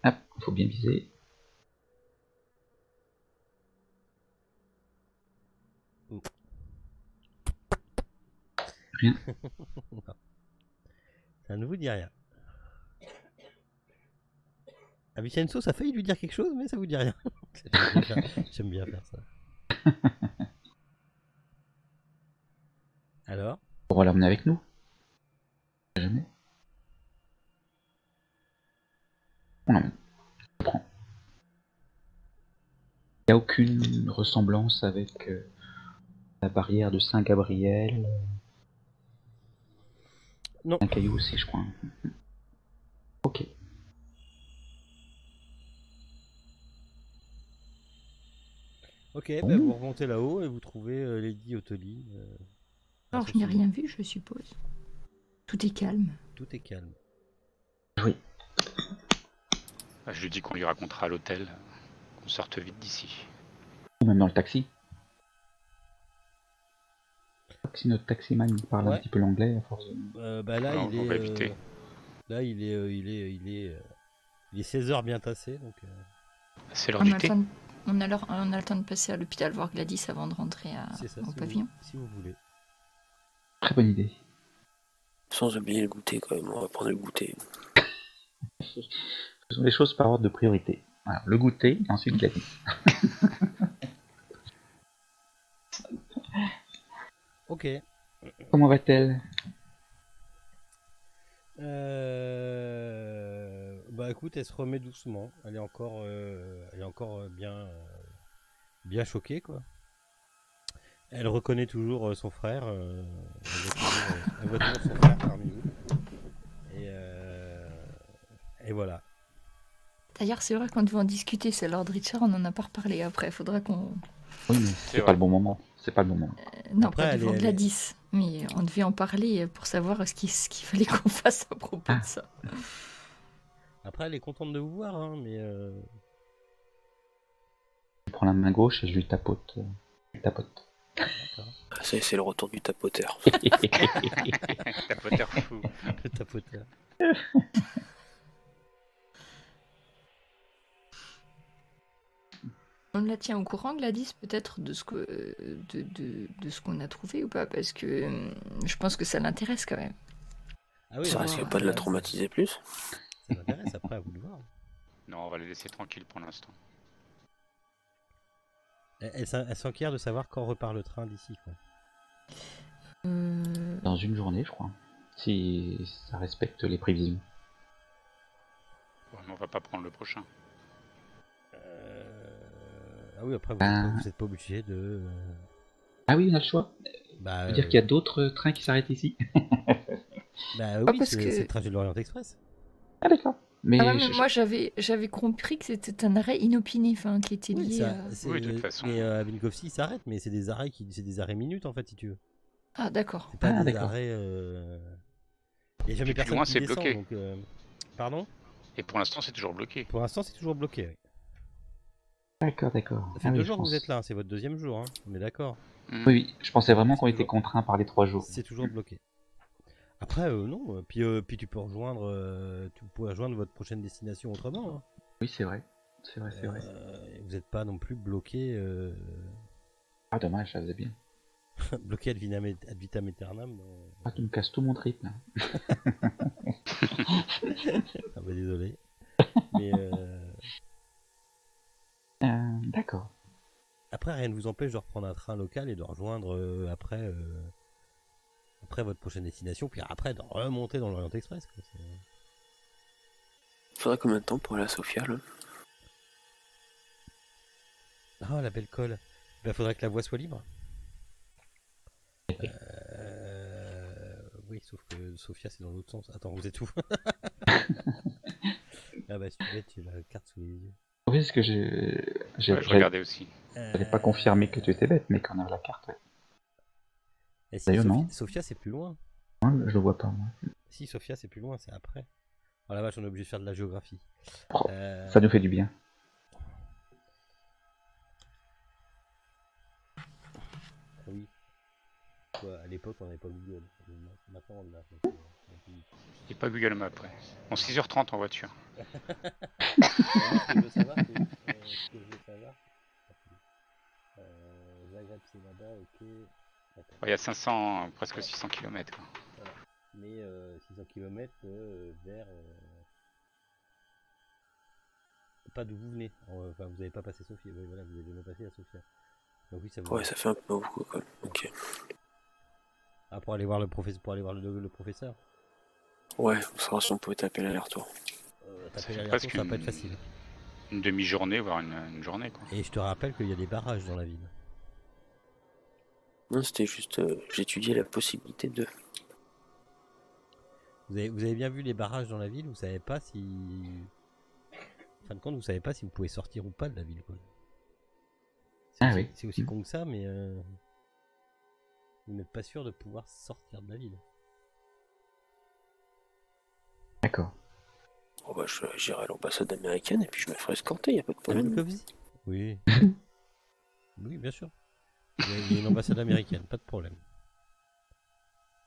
hop, faut bien viser. Rien. Ça ne vous dit rien. À Vincenzo, ça a failli lui dire quelque chose, mais ça vous dit rien. J'aime bien faire ça. Alors? On va l'emmener avec nous. Jamais. On l'emmène. On prend. Il n'y a aucune ressemblance avec la barrière de Saint-Gabriel. Non. Un caillou aussi, je crois. Ok. Ok, bah vous remontez là-haut et vous trouvez Lady Ottolie. Alors, je n'ai rien vu, je suppose. Tout est calme. Tout est calme. Oui. Je lui dis qu'on lui racontera à l'hôtel qu'on sorte vite d'ici. Ou même dans le taxi. Si notre taximan parle un petit peu l'anglais, à force de... Bah là, Non, il on va est... éviter. Là, il est 16h bien tassé, donc... C'est l'heure du thé. On a le temps de passer à l'hôpital voir Gladys avant de rentrer au pavillon. Si vous voulez. Très bonne idée. Sans oublier le goûter quand même, on va prendre le goûter. Faisons les choses par ordre de priorité. Alors, le goûter et ensuite Gladys. Ok. Comment va-t-elle? Bah écoute, elle se remet doucement. Elle est encore bien choquée, quoi. Elle reconnaît toujours son frère. Elle voit toujours son frère parmi nous. Et voilà. D'ailleurs, c'est vrai qu'on devait en discuter, c'est Lord Richard, on en a pas reparlé après. Faudra qu'on. Oui, mais c'est pas le bon moment. C'est pas le bon moment. Non, Après, pas devant Gladys. Mais on devait en parler pour savoir ce qu'il fallait qu'on fasse à propos de ça. Après, elle est contente de vous voir, hein, mais. Je prends la main gauche et je lui tapote. Tapote. D'accord. C'est le retour du tapoteur. Tapoteur fou. Le tapoteur. On la tient au courant, Gladys, peut-être de ce qu'on a trouvé ou pas, parce que je pense que ça l'intéresse quand même. Ah oui, Ça risque pas de la traumatiser plus. Ça m'intéresse, après à vous de voir. Non, on va les laisser tranquilles pour l'instant. Elle s'enquiert de savoir quand repart le train d'ici, quoi. Dans une journée, je crois. Si ça respecte les prévisions. Bon, mais on va pas prendre le prochain. Ah oui, après, vous n'êtes pas obligé de... Ah oui, on a le choix. Bah, Ça veut dire qu'il y a d'autres trains qui s'arrêtent ici. Bah oui, parce c'est que- le trajet de l'Orient Express. Ah d'accord. Mais, Moi, j'avais compris que c'était un arrêt inopiné, enfin, qui était Oui, lié à... Oui, de toute façon. Mais à Vinkovci, il s'arrête, mais c'est des arrêts minutes, en fait, si tu veux. Ah, d'accord. C'est pas des d'accord. arrêts... Il n'y a jamais Puis plus personne loin, qui c'est descend, bloqué. donc... Pardon? Et pour l'instant, c'est toujours bloqué. Pour l'instant, c'est toujours bloqué, oui. D'accord, d'accord. Ça fait Ah oui, 2 je jours que vous pense. êtes là, hein, c'est votre deuxième jour, hein. On est d'accord. Oui, oui, je pensais vraiment qu'on C'est était toujours- contraints par les 3 jours. C'est toujours bloqué. Après, non. Puis tu peux rejoindre... tu pourrais rejoindre votre prochaine destination autrement, hein. Oui, c'est vrai. C'est vrai, c'est vrai. Vous n'êtes pas non plus bloqué... Ah dommage, ça faisait bien. bloqué ad vitam aeternam. Ah, tu me casses tout mon trip là. Ah bah désolé. Mais D'accord. après, rien ne vous empêche de reprendre un train local et de rejoindre après votre prochaine destination, puis après de remonter dans l'Orient Express, quoi. Faudrait combien de temps pour aller à Sofia là? Ah, la belle colle. Il faudrait que la voie soit libre. Oui, oui, sauf que Sofia c'est dans l'autre sens. Attends, vous êtes où? Ah bah si tu veux, tu as la carte sous les yeux. Oui, c'est ce que Ouais, je regardais aussi. j'avais pas confirmé que tu étais bête, mais qu'on avait la carte, ouais. Et si D'ailleurs, non. Sofia c'est plus loin. Moi, je le vois pas, moi. Si, Sofia c'est plus loin, c'est après. Oh la vache, on est obligé de faire de la géographie. Oh, ça nous fait du bien. Oui. Quoi, à l'époque, on n'avait pas Google. Maintenant, on l'a. Il n'y a pas Google Maps après. Bon, 6h30 en voiture. Ce que je veux savoir, Zagreb, c'est là-bas, ok. Il y a 500, presque 600 km. Voilà. Mais 600 km vers. Pas d'où vous venez. Enfin, vous n'avez pas passé Sofia. Oui, voilà, vous avez jamais passé à Sofia. Donc, oui, ça vous... Ouais, ça fait un peu beaucoup quand même. Ok. Ah, pour aller voir le professeur. Ouais, on saura si on peut taper l'aller-retour. Taper l'aller-retour, ça va pas être facile. Une demi-journée, voire une journée, quoi. Et je te rappelle qu'il y a des barrages dans la ville. Non, c'était juste... j'étudiais la possibilité de... Vous avez bien vu les barrages dans la ville, vous savez pas si... En fin de compte, vous savez pas si vous pouvez sortir ou pas de la ville, quoi. Oui. C'est aussi con que ça, mais... Vous n'êtes pas sûr de pouvoir sortir de la ville. D'accord. Oh bah, j'irai à l'ambassade américaine et puis je me ferai escorter, y a pas de problème. Oui. Oui, bien sûr. Il y a une ambassade américaine, pas de problème.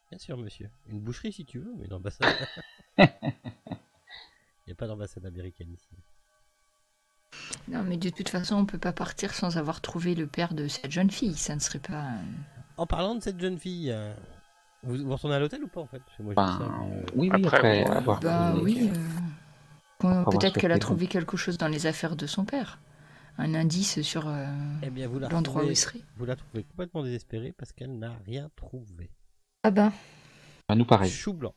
Bien sûr, monsieur. Une boucherie si tu veux, mais une ambassade... Il n'y a pas d'ambassade américaine ici. Non, mais de toute façon, on peut pas partir sans avoir trouvé le père de cette jeune fille. Ça ne serait pas... En parlant de cette jeune fille, vous retournez à l'hôtel ou pas en fait? Moi, oui, après avoir... oui. Peut-être qu'elle a surpris, trouvé quelque chose dans les affaires de son père. Un indice sur eh bien, l'endroit où il serait. Vous la trouvez complètement désespérée parce qu'elle n'a rien trouvé. Ah ben. À nous pareil. Chou blanc.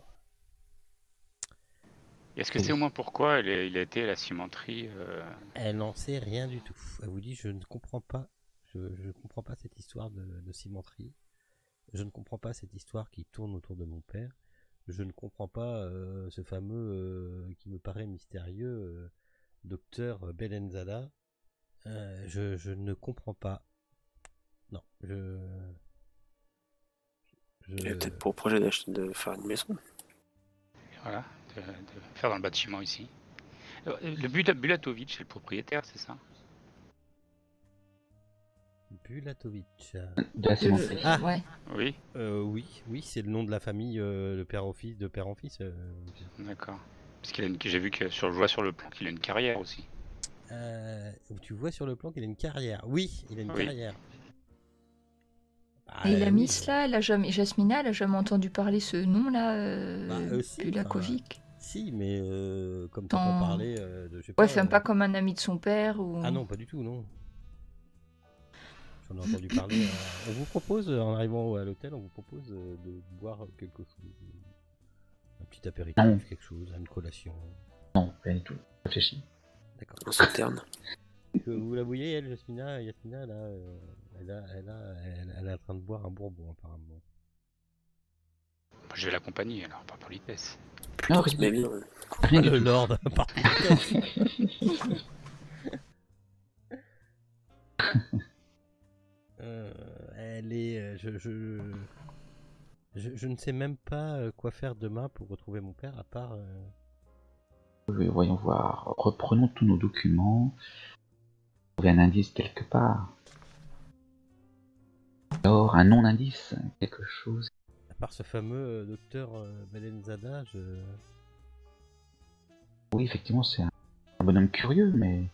Est-ce que c'est au moins pourquoi il a été à la cimenterie Elle n'en sait rien du tout. Elle vous dit, je ne comprends pas. Je ne comprends pas cette histoire de cimenterie. Je ne comprends pas cette histoire qui tourne autour de mon père. Je ne comprends pas ce fameux qui me paraît mystérieux docteur Belenzada. Je ne comprends pas. Non, Il a peut-être pour projet de faire une maison. Voilà, de faire dans le bâtiment ici. Le Bulatovic, c'est le propriétaire, c'est ça? Bulatovic. De la cimenterie. Ah ouais. Oui. Oui, c'est le nom de la famille, de père en fils. D'accord. Parce j'ai vu que je vois sur le plan qu'il a une carrière aussi. Tu vois sur le plan qu'il a une carrière. Oui, il a une carrière. Et la Miss là, Jasmina, elle a jamais entendu parler ce nom-là, Bulakovic. Si, mais comme t'entends parler de... Ouais, enfin pas comme un ami de son père ou... Ah non, pas du tout, non. J'en ai entendu parler. On vous propose, en arrivant à l'hôtel, on vous propose de boire quelque chose. Un petit apéritif, quelque chose, une collation. Non, pas du tout. Réfléchis. D'accord. On s'interne. Vous la voyez, elle, Yasmina là, elle est en train de boire un bourbon apparemment. Je vais l'accompagner alors, par politesse. Non, mais bien. Rien le Lord, par politesse. Elle est, je ne sais même pas quoi faire demain pour retrouver mon père à part. Voyons voir. Reprenons tous nos documents. Trouver un indice quelque part. Alors, un non-indice, quelque chose. À part ce fameux docteur Belenzada, Oui, effectivement, c'est un bonhomme curieux, mais...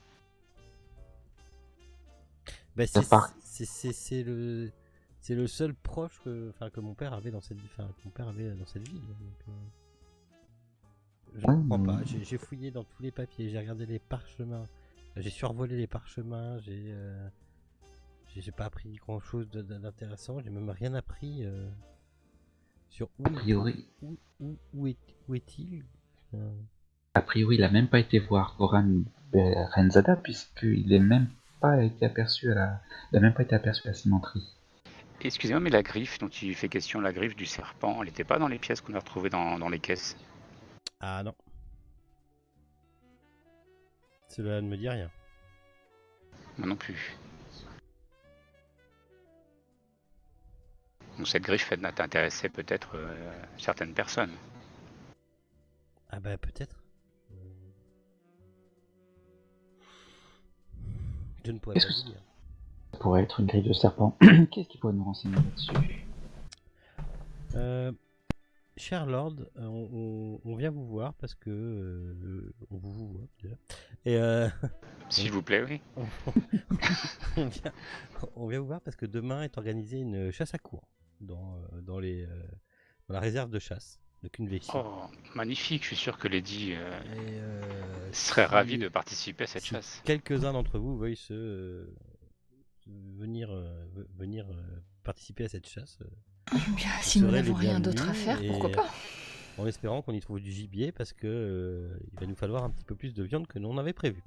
Bah, c'est le seul proche que mon père avait dans cette ville. Donc, je ne comprends pas. J'ai fouillé dans tous les papiers, j'ai regardé les parchemins, j'ai survolé les parchemins, j'ai pas appris grand chose d'intéressant, j'ai même rien appris sur où, a priori, où est-il. A priori, il a même pas été voir Goran Belenzada puisqu'il n'a même pas été aperçu à la cimenterie. Excusez-moi, mais la griffe dont il fait question, la griffe du serpent, elle n'était pas dans les pièces qu'on a retrouvées dans les caisses? Ah non. Cela ne me dit rien. Moi non plus. Donc cette griffe, elle t'intéressait peut-être certaines personnes. Ah bah peut-être. Je ne pourrais pas Qu'est-ce vous dire. Ça pourrait être une griffe de serpent. Qu'est-ce qui pourrait nous renseigner là-dessus? Cher Lord, on vient vous voir parce que on vous voit déjà. Et S'il vous plaît, oui. on vient vous voir parce que demain est organisée une chasse à courre dans la réserve de chasse de Kunvexi. Oh, magnifique, je suis sûr que Lady Et, serait si- ravie de participer à cette si chasse. quelques-uns d'entre vous veuillent venir participer à cette chasse, Bien, si nous serez n'avons les rien d'autre à bienvenus faire, et, pourquoi pas? en espérant qu'on y trouve du gibier parce que il va nous falloir un petit peu plus de viande que l'on avait prévu.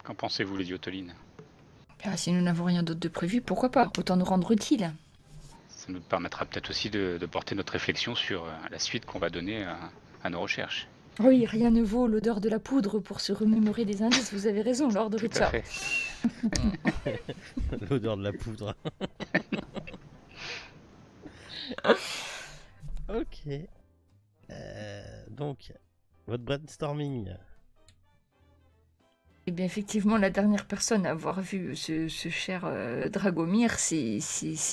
Qu'en pensez-vous, Lady Otoline? Bien, si nous n'avons rien d'autre de prévu, pourquoi pas? Autant nous rendre utile. Ça nous permettra peut-être aussi de porter notre réflexion sur la suite qu'on va donner à nos recherches. Oui, rien ne vaut l'odeur de la poudre pour se remémorer des indices, vous avez raison, Lord Tout à Richard. fait. L'odeur de la poudre. Ok. Donc, votre brainstorming. Eh bien, effectivement, la dernière personne à avoir vu ce cher Dragomir, c'est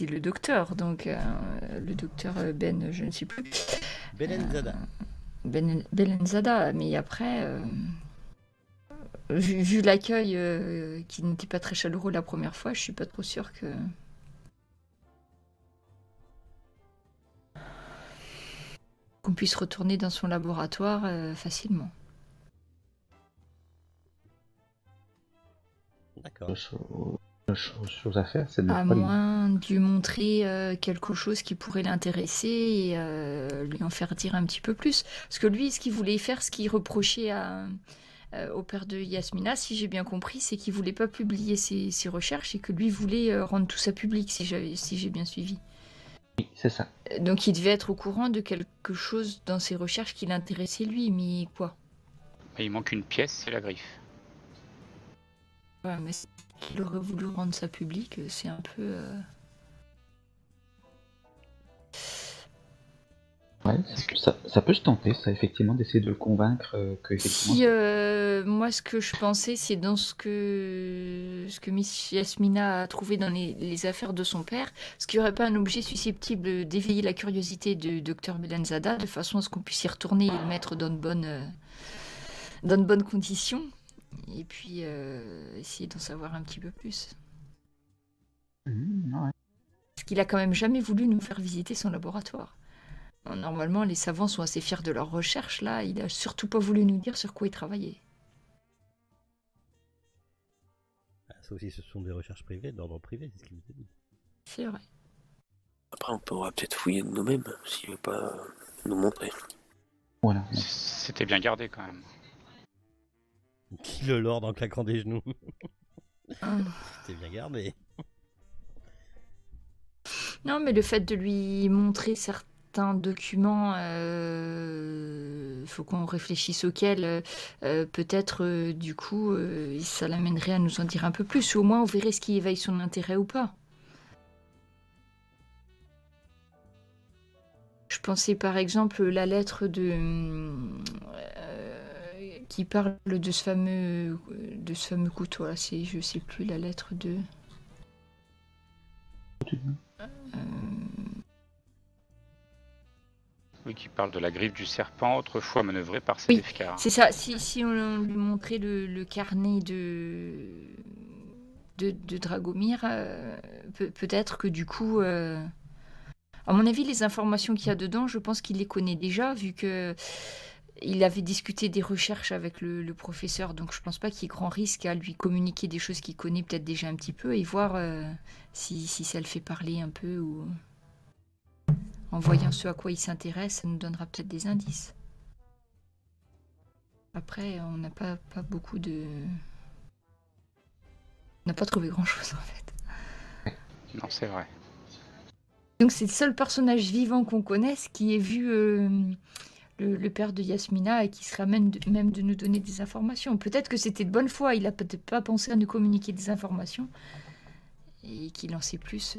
le docteur. Donc, le docteur Ben, je ne sais plus. Belenzada. Belenzada. Mais après, vu l'accueil qui n'était pas très chaleureux la première fois, je suis pas trop sûre que... qu'on puisse retourner dans son laboratoire facilement. D'accord. La chose à faire, c'est de À ne pas lui... moins de lui montrer quelque chose qui pourrait l'intéresser et lui en faire dire un petit peu plus. Parce que lui, ce qu'il voulait faire, ce qu'il reprochait au père de Yasmina, si j'ai bien compris, c'est qu'il voulait pas publier ses recherches et que lui voulait rendre tout ça public, si j'ai bien suivi. Oui, c'est ça. Donc il devait être au courant de quelque chose dans ses recherches qui l'intéressait lui, mais quoi? Mais il manque une pièce, c'est la griffe. Ouais, mais il aurait voulu rendre ça public, c'est un peu... Ouais, ça peut se tenter, ça, effectivement, d'essayer de le convaincre que, effectivement... Si, moi, ce que je pensais, c'est dans ce que Miss Yasmina a trouvé dans les affaires de son père, est-ce qu'il n'y aurait pas un objet susceptible d'éveiller la curiosité de Dr Belenzada, de façon à ce qu'on puisse y retourner et le mettre dans de bonnes conditions, et puis essayer d'en savoir un petit peu plus. Ouais. Parce qu'il a quand même jamais voulu nous faire visiter son laboratoire. Normalement, les savants sont assez fiers de leurs recherches. Là, il a surtout pas voulu nous dire sur quoi il travaillait. Ah, ça aussi, ce sont des recherches privées, d'ordre privé, c'est ce qu'il vous a dit. C'est vrai. Après, on pourra peut-être fouiller de nous-mêmes, s'il veut pas nous montrer. Voilà. C'était bien gardé quand même. Qui le lord en claquant des genoux. Ah. C'était bien gardé. Non, mais le fait de lui montrer certains documents, faut qu'on réfléchisse auxquels, peut-être, du coup, ça l'amènerait à nous en dire un peu plus. Ou au moins, on verrait ce qui éveille son intérêt ou pas. Je pensais par exemple la lettre qui parle de ce fameux couteau là, je sais plus la lettre de... Oui, qui parle de la griffe du serpent, autrefois manœuvrée par Oui, Sedefkar. c'est ça. Si on lui montrait le carnet de Dragomir, peut-être que du coup... À mon avis, les informations qu'il y a dedans, je pense qu'il les connaît déjà, vu que il avait discuté des recherches avec le professeur, donc je pense pas qu'il y ait grand risque à lui communiquer des choses qu'il connaît peut-être déjà un petit peu et voir si ça le fait parler un peu ou... En voyant ce à quoi il s'intéresse, ça nous donnera peut-être des indices. Après, on n'a pas beaucoup de On n'a pas trouvé grand-chose, en fait. Non, c'est vrai. Donc c'est le seul personnage vivant qu'on connaisse qui ait vu le père de Yasmina et qui serait même de nous donner des informations. Peut-être que c'était de bonne foi, il a peut-être pas pensé à nous communiquer des informations et qu'il en sait plus.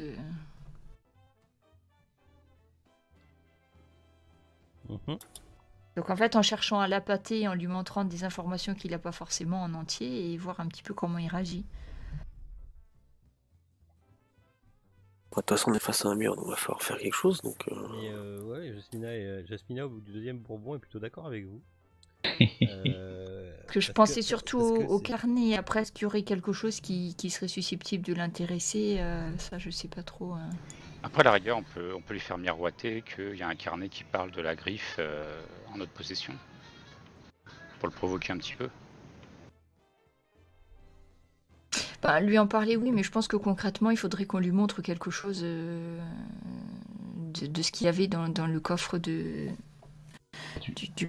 Donc en fait, en cherchant à l'appâter, en lui montrant des informations qu'il n'a pas forcément en entier et voir un petit peu comment il réagit. De toute façon, on est face à un mur, donc il va falloir faire quelque chose. Donc, Et ouais, Jasmina, au bout du deuxième bourbon, est plutôt d'accord avec vous. Parce que je pensais surtout au carnet. Après, est-ce qu'il y aurait quelque chose qui serait susceptible de l'intéresser ça, je sais pas trop. Après, à la rigueur, on peut lui faire miroiter qu'il y a un carnet qui parle de la griffe en notre possession. Pour le provoquer un petit peu. Bah, lui en parler, oui, mais je pense que concrètement, il faudrait qu'on lui montre quelque chose de ce qu'il y avait dans le coffre du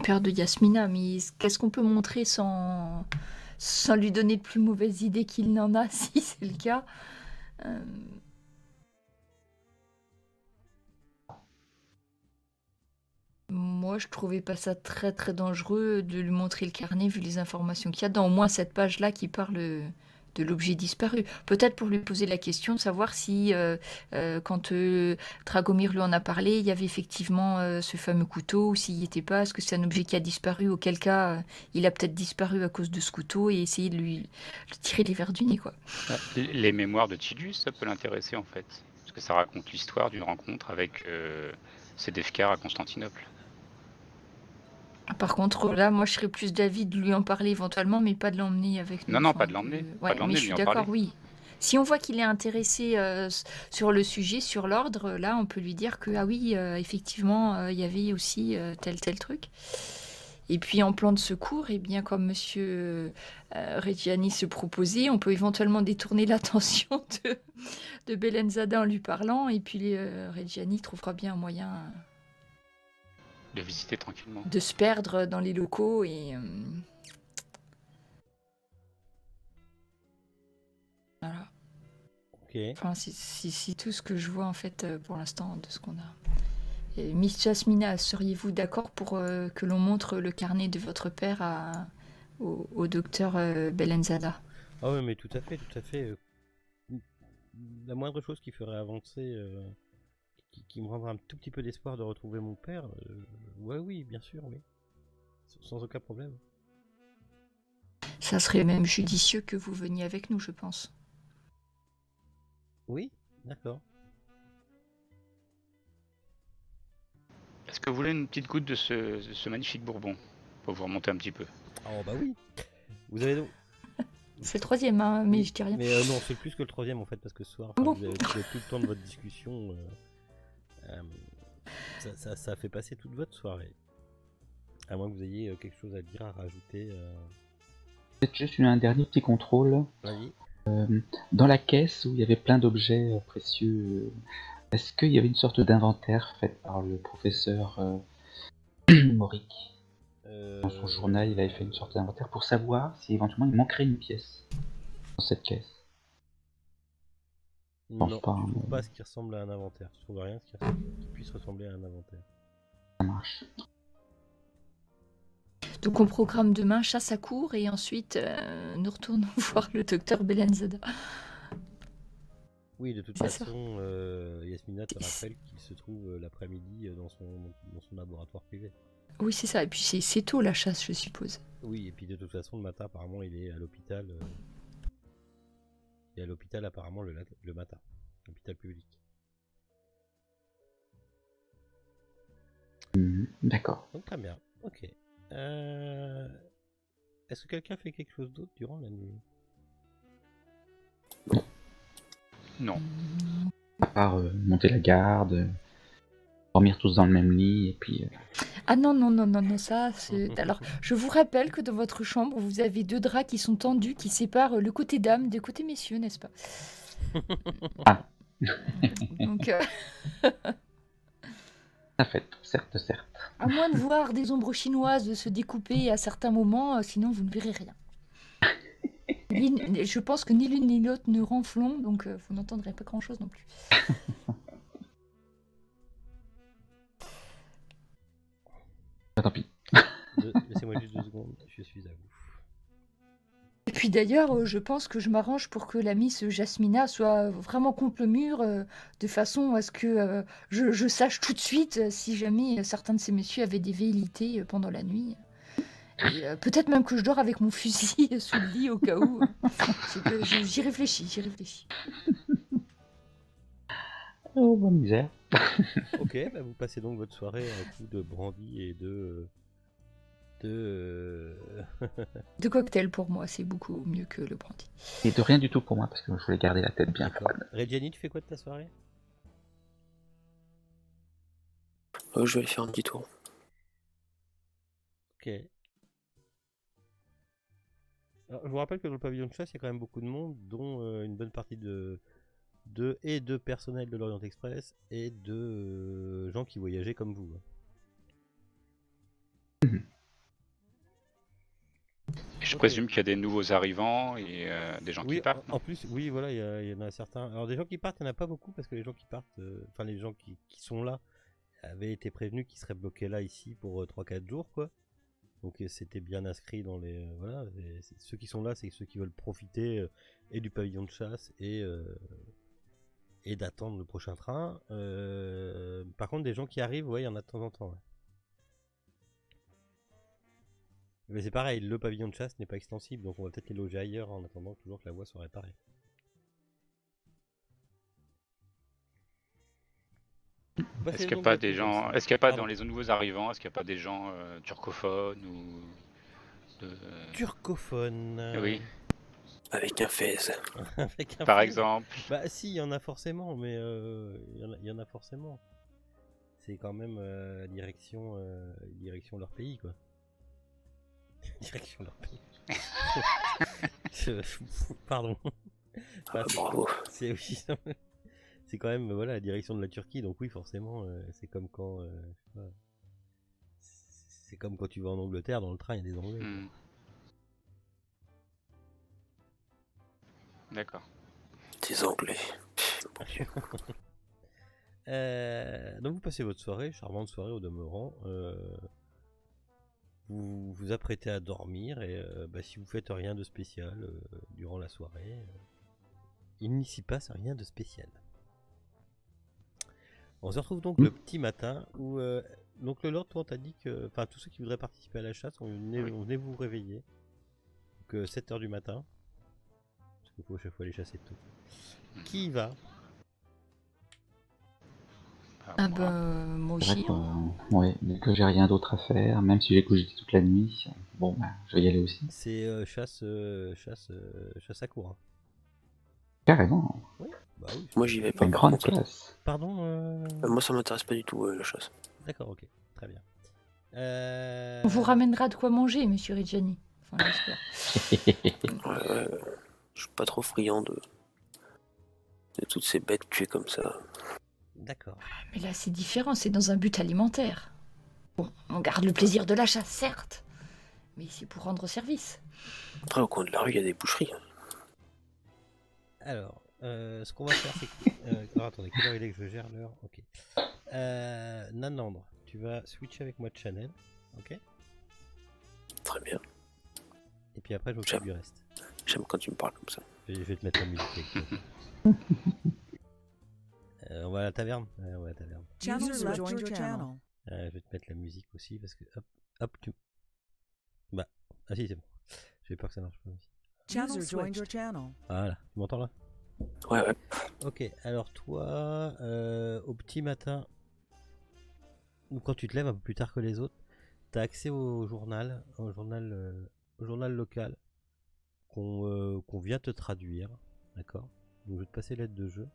père de Yasmina. Mais qu'est-ce qu'on peut montrer sans lui donner de plus mauvaises idées qu'il n'en a, si c'est le cas Moi, je trouvais pas ça très très dangereux de lui montrer le carnet vu les informations qu'il y a dans au moins cette page-là qui parle de l'objet disparu. Peut-être pour lui poser la question de savoir si, quand Dragomir lui en a parlé, il y avait effectivement ce fameux couteau, ou s'il n'y était pas, est-ce que c'est un objet qui a disparu, auquel cas il a peut-être disparu à cause de ce couteau, et essayer de lui tirer les vers du nez, quoi. Les mémoires de Tidus, ça peut l'intéresser en fait. Parce que ça raconte l'histoire d'une rencontre avec Sedefkar à Constantinople. Par contre, là, moi, je serais plus d'avis de lui en parler éventuellement, mais pas de l'emmener avec nous. Non, pas de l'emmener. Ouais, mais je suis d'accord, oui. Si on voit qu'il est intéressé sur le sujet, sur l'ordre, là, on peut lui dire que, ah oui, effectivement, il y avait aussi tel truc. Et puis, en plan de secours, eh bien, comme Monsieur Reggiani se proposait, on peut éventuellement détourner l'attention de Belenzada en lui parlant, et puis Reggiani trouvera bien un moyen... de visiter tranquillement. De se perdre dans les locaux et... Voilà. Ok. Enfin, c'est tout ce que je vois en fait pour l'instant de ce qu'on a. Et Miss Jasmina, seriez-vous d'accord pour que l'on montre le carnet de votre père au docteur Belenzada? Ah oui, mais tout à fait. La moindre chose qui ferait avancer... Qui me rendra un tout petit peu d'espoir de retrouver mon père, ouais, oui, bien sûr, oui. Sans aucun problème. Ça serait même judicieux que vous veniez avec nous, je pense. Oui, d'accord. Est-ce que vous voulez une petite goutte de ce magnifique bourbon pour vous remonter un petit peu? Oh bah oui. Vous avez donc... C'est le troisième, hein, mais je dis rien. Mais non, c'est plus que le troisième en fait, parce que ce soir, vous avez tout le temps de votre discussion... ça a fait passer toute votre soirée. À moins que vous ayez quelque chose à dire, à rajouter. Peut-être juste un dernier petit contrôle. Vas-y. Dans la caisse où il y avait plein d'objets précieux, est-ce qu'il y avait une sorte d'inventaire fait par le professeur Moric? Dans son journal, il avait fait une sorte d'inventaire pour savoir si éventuellement il manquerait une pièce dans cette caisse. Non, je trouve pas ce qui ressemble à un inventaire. Je trouve rien qui puisse ressembler à un inventaire. Ça marche. Donc on programme demain chasse à court et ensuite nous retournons voir le docteur Belenzada. Oui, de toute façon, Yasmina te rappelle qu'il se trouve l'après-midi dans son laboratoire privé. Oui, c'est ça. Et puis c'est tôt la chasse, je suppose. Oui, et puis de toute façon, le matin, apparemment, il est à l'hôpital. Et à l'hôpital apparemment le matin, l'hôpital public. D'accord. Donc très bien, ok. Est-ce que quelqu'un fait quelque chose d'autre durant la nuit? Non. À part monter la garde, dormir tous dans le même lit, et puis... Ah non, ça c'est... Alors, je vous rappelle que dans votre chambre, vous avez 2 draps qui sont tendus, qui séparent le côté dames du côté messieurs, n'est-ce pas? Ah. Donc... Ça fait, certes. À moins de voir des ombres chinoises se découper à certains moments, sinon vous ne verrez rien. Je pense que ni l'une ni l'autre ne ronflons, donc vous n'entendrez pas grand-chose non plus. Tant pis. Laissez-moi juste 2 secondes, je suis à vous. Et puis d'ailleurs, je pense que je m'arrange pour que la Miss Jasmina soit vraiment contre le mur, de façon à ce que je sache tout de suite si jamais certains de ces messieurs avaient des velléités pendant la nuit. Et peut-être même que je dors avec mon fusil sous le lit au cas où. J'y réfléchis. Oh, bonne misère. Ok, bah vous passez donc votre soirée à coup de brandy et de De cocktail pour moi, c'est beaucoup mieux que le brandy. Et de rien du tout pour moi, parce que je voulais garder la tête bien D'accord. froide. Reggiani, tu fais quoi de ta soirée? Je vais aller faire un petit tour. Ok. Alors, je vous rappelle que dans le pavillon de chasse, il y a quand même beaucoup de monde, dont une bonne partie de personnel de l'Orient Express et de gens qui voyageaient comme vous. Je présume qu'il y a des nouveaux arrivants et des gens Oui, qui partent. en plus, oui, voilà, il y en a certains. Alors, des gens qui partent, il n'y en a pas beaucoup parce que les gens qui partent, enfin, les gens qui sont là avaient été prévenus qu'ils seraient bloqués là, ici, pour 3-4 jours, quoi. Donc, c'était bien inscrit dans les. Voilà, ceux qui sont là, c'est ceux qui veulent profiter et du pavillon de chasse et d'attendre le prochain train. Par contre, des gens qui arrivent, ouais, il y en a de temps en temps. Ouais. Mais c'est pareil, le pavillon de chasse n'est pas extensible, donc on va peut-être les loger ailleurs en attendant toujours que la voie soit réparée. Est-ce qu'il n'y a pas des gens, est-ce qu'il n'y a pas dans les nouveaux arrivants, est-ce qu'il n'y a pas des gens turcophones ou turcophones? Oui. Avec un fez. Avec un Par fez. exemple. Bah si, il y en a forcément, mais il y en a forcément. C'est quand même direction leur pays, quoi. Direction leur pays. Pardon. Ah, bravo. C'est aussi c'est quand même voilà la direction de la Turquie, donc oui forcément c'est comme quand c'est comme quand tu vas en Angleterre, dans le train il y a des Anglais. D'accord. Des Anglais. Donc vous passez votre soirée, charmante soirée au demeurant. Vous vous apprêtez à dormir et si vous faites rien de spécial durant la soirée, il n'y s'y passe rien de spécial. On se retrouve donc le petit matin où donc le Lord, toi on t'a dit que tous ceux qui voudraient participer à la chasse, on venait vous réveiller. Donc 7h du matin. Parce qu'il faut à chaque fois aller chasser tôt. Qui y va? Ah bah moi aussi. Ouais, dès que j'ai rien d'autre à faire, même si j'ai cogité toute la nuit, bon bah je vais y aller aussi. C'est chasse à court. Hein. Carrément. Oui, bah oui. Moi j'y vais pas. Une grande classe. Pardon Moi ça m'intéresse pas du tout la chasse. D'accord, ok, très bien. On vous ramènera de quoi manger, monsieur Reggiani. Enfin, j'espère. Je suis pas trop friand de toutes ces bêtes tuées comme ça. D'accord. Mais là c'est différent, c'est dans un but alimentaire. Bon, on garde le plaisir de la chasse, certes, mais c'est pour rendre service. Après au coin de la rue il y a des boucheries. Alors, ce qu'on va faire c'est que... alors, attendez, quelle heure il est que je gère l'heure? Ok. Nanandre, tu vas switcher avec moi de channel, ok? Très bien. Et puis après je m'occupe du reste. J'aime quand tu me parles comme ça. Je vais te mettre la musique avec toi. On va à la taverne? Ouais, on va à la taverne. Je vais te mettre la musique aussi parce que hop tu... Bah, ah si c'est bon. J'ai peur que ça marche pas aussi. Voilà, tu m'entends là? Ouais. Ok, alors toi, au petit matin, ou quand tu te lèves un peu plus tard que les autres, t'as accès au journal local qu'on vient te traduire, d'accord? Donc je vais te passer l'aide de jeu.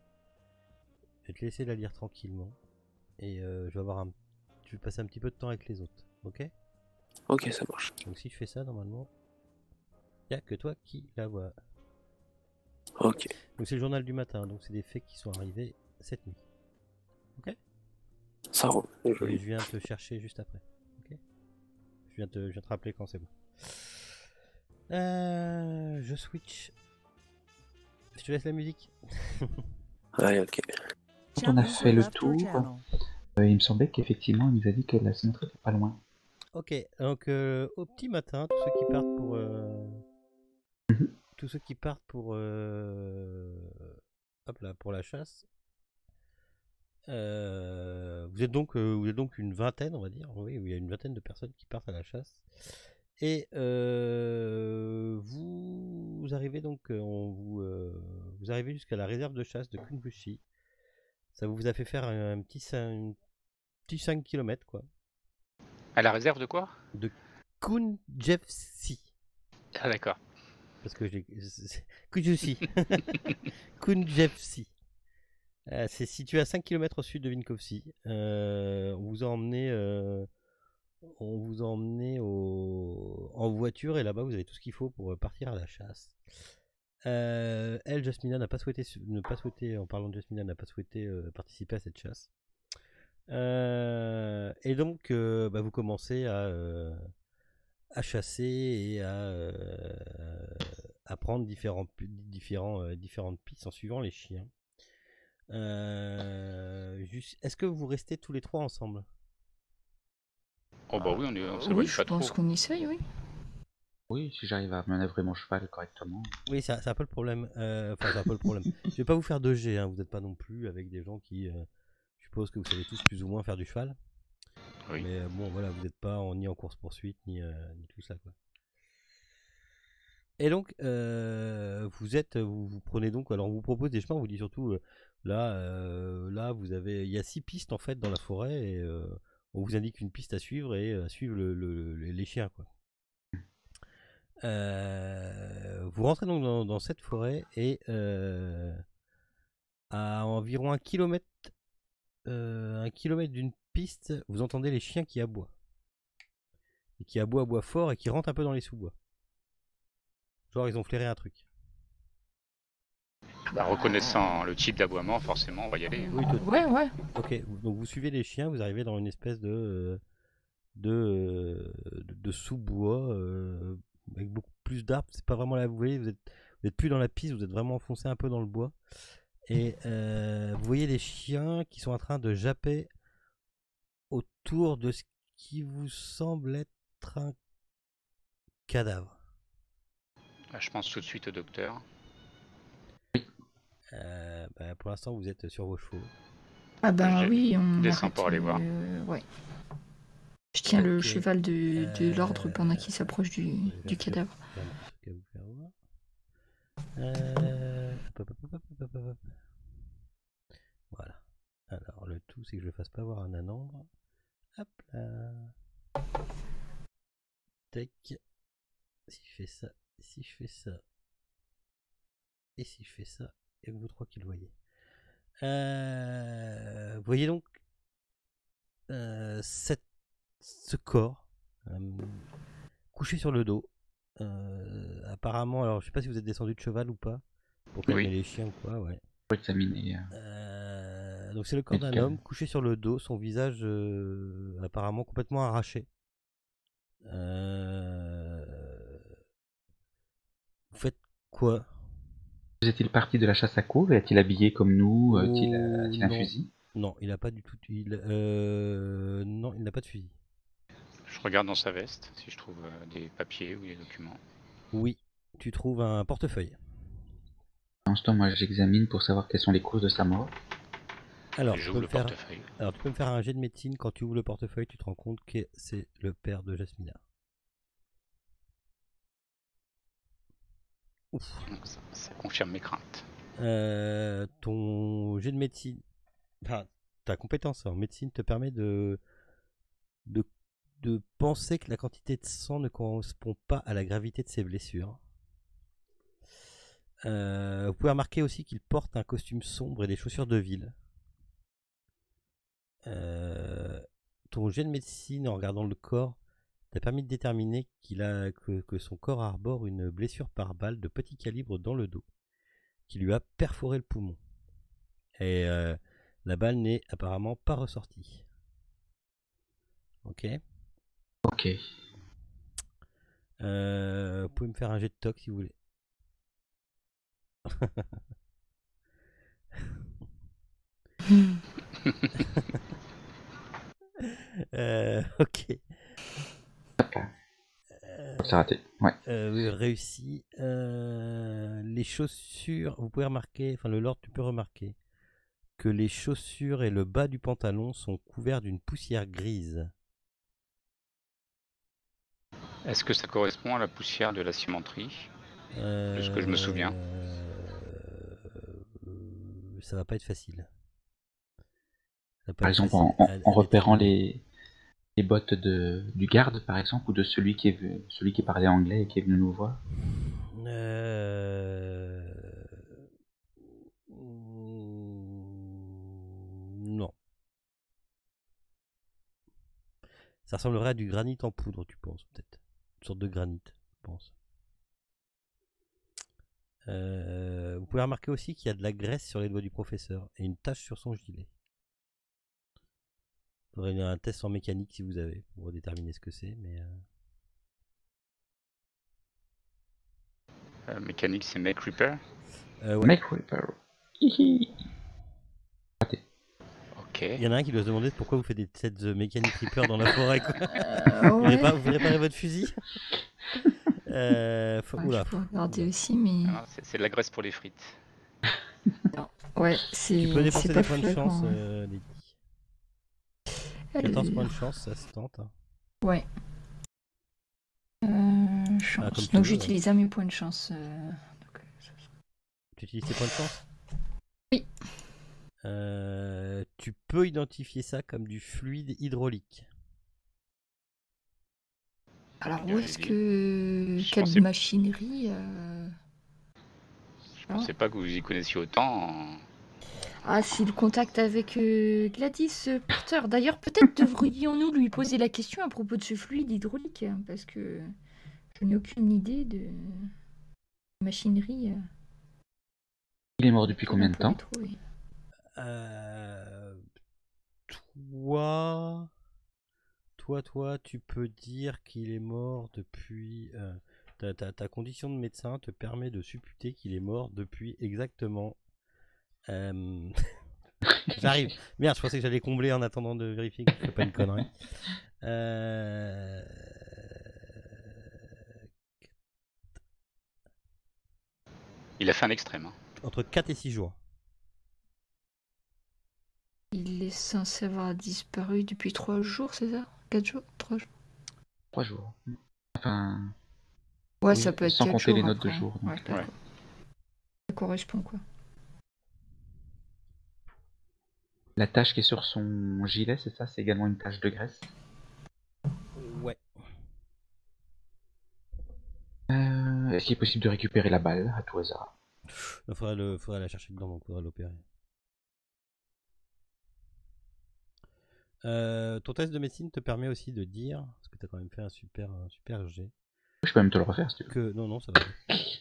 Je vais te laisser la lire tranquillement et je vais passer un petit peu de temps avec les autres, ok? Ok, ça marche. Donc si je fais ça, normalement, il n'y a que toi qui la vois. Ok. Donc c'est le journal du matin, donc c'est des faits qui sont arrivés cette nuit. Ok? Ça roule. Et je viens te chercher juste après. Ok? Je viens te rappeler quand c'est bon. Je switch. Je te laisse la musique. Allez, ok. Quand on a fait le tour, il me semblait qu'effectivement, il nous a dit que la cimenterie était pas loin. Ok, donc au petit matin, tous ceux qui partent pour... tous ceux qui partent pour... hop là, pour la chasse. Vous êtes donc une vingtaine, on va dire. Oui, il y a une vingtaine de personnes qui partent à la chasse. Et vous arrivez donc, vous arrivez jusqu'à la réserve de chasse de Kunbushi. Ça vous a fait faire un petit 5 km quoi. À la réserve de quoi? De Kunjefsi. Ah d'accord. Parce que j'ai... Kunjushi. Kunjefsi. C'est situé à 5 km au sud de Vinkovci. On vous a emmené, en voiture et là-bas vous avez tout ce qu'il faut pour partir à la chasse. Elle, Jasmina, n'a pas souhaité, en parlant de Jasmina, n'a pas souhaité participer à cette chasse. Et donc, vous commencez à chasser et à prendre différentes pistes en suivant les chiens. Est-ce que vous restez tous les trois ensemble? Oh bah oui, on Oui, s'éloigne je pas trop. pense qu'on essaye, oui. Oui, si j'arrive à manœuvrer mon cheval correctement. Oui, c'est un peu le problème. Enfin, c'est un peu le problème. Je vais pas vous faire de G, hein. Vous n'êtes pas non plus avec des gens qui... je suppose que vous savez tous plus ou moins faire du cheval. Oui. Mais bon, voilà, vous n'êtes pas ni en course-poursuite, ni tout ça, quoi. Et donc, vous prenez donc... Alors, on vous propose des chemins, on vous dit surtout... là, vous avez... Il y a 6 pistes, en fait, dans la forêt, et on vous indique une piste à suivre, et à suivre les chiens, quoi. Vous rentrez donc dans cette forêt et à environ 1 kilomètre d'une piste, vous entendez les chiens qui aboient. Et qui aboient fort et qui rentrent un peu dans les sous-bois. Genre ils ont flairé un truc. Bah, reconnaissant le type d'aboiement, forcément, on va y aller. Oui, Ouais. Ok, donc vous suivez les chiens, vous arrivez dans une espèce de sous-bois avec beaucoup plus d'arbres. C'est pas vraiment là, vous voyez, vous êtes plus dans la piste, vous êtes vraiment enfoncé un peu dans le bois. Et vous voyez les chiens qui sont en train de japper autour de ce qui vous semble être un cadavre. Je pense tout de suite au docteur. Pour l'instant, vous êtes sur vos chevaux. Ah ben oui, on descends arrête, pour aller voir. Ouais. Je tiens le Ok. cheval de l'ordre pendant qu'il s'approche du cadavre. Voilà. Alors le tout c'est que je ne fasse pas voir un anandre. Hop là. Tac. Si je fais ça, si je fais ça, et si je fais ça, et vous trois qui le voyez. Vous voyez donc ce corps couché sur le dos. Apparemment, alors je sais pas si vous êtes descendu de cheval ou pas pour calmer les chiens ou quoi, ouais. Pour examiner. Donc c'est le corps d'un homme couché sur le dos, son visage apparemment complètement arraché. Vous faites quoi? Est-il parti de la chasse à courre? Est-il habillé comme nous? A-t-il un non. fusil? Non, il a pas du tout. Non, il n'a pas de fusil. Je regarde dans sa veste si je trouve des papiers ou des documents. Oui, tu trouves un portefeuille. En ce temps, moi j'examine pour savoir quelles sont les causes de sa mort. Alors, j'ouvre le portefeuille. Alors, tu peux me faire un jet de médecine. Quand tu ouvres le portefeuille, tu te rends compte que c'est le père de Jasmina. Ouf. Donc ça confirme mes craintes. Ton jet de médecine, enfin, ta compétence en médecine te permet de penser que la quantité de sang ne correspond pas à la gravité de ses blessures. Vous pouvez remarquer aussi qu'il porte un costume sombre et des chaussures de ville. Ton jet de médecine en regardant le corps t'a permis de déterminer que son corps arbore une blessure par balle de petit calibre dans le dos qui lui a perforé le poumon. Et la balle n'est apparemment pas ressortie. Ok. Ok. Vous pouvez me faire un jet de toc si vous voulez. Ok. C'est raté. Ouais. Oui, réussi. Les chaussures, vous pouvez remarquer, enfin le Lord, tu peux remarquer que les chaussures et le bas du pantalon sont couverts d'une poussière grise. Est-ce que ça correspond à la poussière de la cimenterie? De ce que je me souviens. Ça va pas être facile. Par exemple, en repérant les bottes du garde, par exemple, ou de celui qui parlait anglais et qui est venu nous voir. Non. Ça ressemblerait à du granit en poudre, tu penses, peut-être. Une sorte de granit, je pense. Vous pouvez remarquer aussi qu'il y a de la graisse sur les doigts du professeur et une tache sur son gilet. Il faudrait un test en mécanique si vous avez pour déterminer ce que c'est, mais. Mécanique, c'est Make Repair. Ouais. Make Repair. Ok. Il y en a un qui doit se demander pourquoi vous faites des tests de Mechanic Reaper dans la forêt. Quoi. Vous voulez réparer votre fusil? Je peux regarder aussi, mais. C'est de la graisse pour les frites. Non. Ouais, c'est. Tu peux dépenser des points de chance, hein. Lady. 14 points de chance, ça se tente. Ouais. Chance. Donc j'utilise mes points de chance. Tu utilises tes points de chance? Oui. Tu peux identifier ça comme du fluide hydraulique. Alors où est-ce que... Quelle machinerie Je pensais pas que vous y connaissiez autant. Ah, c'est le contact avec Gladys Porter. D'ailleurs, peut-être devrions-nous lui poser la question à propos de ce fluide hydraulique, hein, parce que je n'ai aucune idée de machinerie. Il est mort depuis combien de temps? Toi, tu peux dire qu'il est mort depuis... ta condition de médecin te permet de supputer qu'il est mort depuis exactement... J'arrive. Merde, je pensais que j'allais combler en attendant de vérifier que je fais pas une connerie. Il a fait un extrême. Hein. Entre 4 et 6 jours. Il est censé avoir disparu depuis 3 jours, c'est ça? 4 jours? 3 jours? 3 jours. Enfin... Ouais, oui, ça peut être sans 4 compter jours les notes après. de jour. Ouais, ouais. Ça correspond, quoi. La tache qui est sur son gilet, c'est ça? C'est également une tache de graisse? Ouais. Est-ce qu'il est possible de récupérer la balle à tout hasard? Il faudrait la chercher dedans, donc il faudrait l'opérer. Ton test de médecine te permet aussi de dire, parce que tu as quand même fait un super jet. Je peux même te le refaire si tu veux. Non, ça va.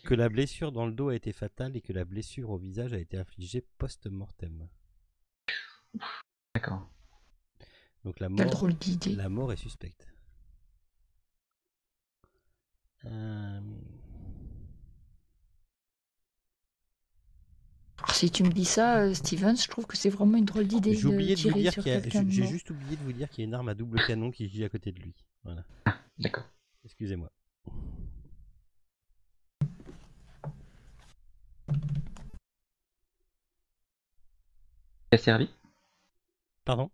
Que la blessure dans le dos a été fatale et que la blessure au visage a été infligée post-mortem. D'accord. Donc la Quelle drôle d'idée. La mort est suspecte. Alors, si tu me dis ça, Stevens, je trouve que c'est vraiment une drôle d'idée de tirer sur quelqu'un de mort. J'ai juste oublié de vous dire qu'il y a une arme à double canon qui gît à côté de lui. Voilà. Ah, d'accord. Excusez-moi. Elle a servi? Pardon?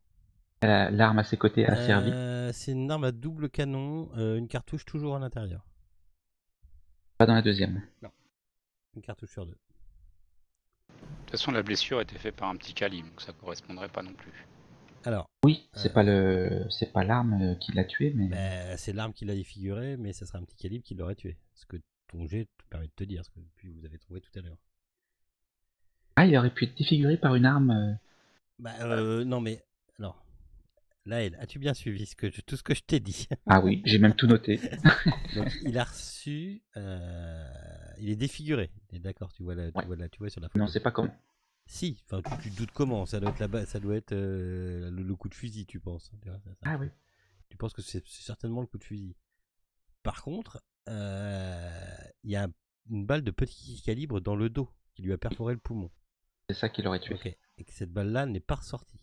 L'arme à ses côtés a servi? C'est une arme à double canon, une cartouche toujours à l'intérieur. Pas dans la deuxième? Non. Une cartouche sur 2. De toute façon, la blessure était faite par un petit calibre, donc ça correspondrait pas non plus. Alors. Oui, c'est pas l'arme qui l'a tué, mais. C'est l'arme qui l'a défiguré, mais ça serait un petit calibre qui l'aurait tué. Ce que ton jet te permet de te dire, ce que vous avez trouvé tout à l'heure. Ah, il aurait pu être défiguré par une arme. Non, mais alors. Laël, as-tu bien suivi tout ce que je t'ai dit? Ah oui, j'ai même tout noté. Donc, il a reçu. Il est défiguré. D'accord, tu vois sur la photo. Non, c'est pas comment. Si, enfin, tu te doutes comment. Ça doit être là-bas, ça doit être le coup de fusil, tu penses. Ah oui. Tu penses que c'est certainement le coup de fusil. Par contre, il y a une balle de petit calibre dans le dos qui lui a perforé le poumon. C'est ça qui l'aurait tué. Ok. Et que cette balle-là n'est pas ressortie.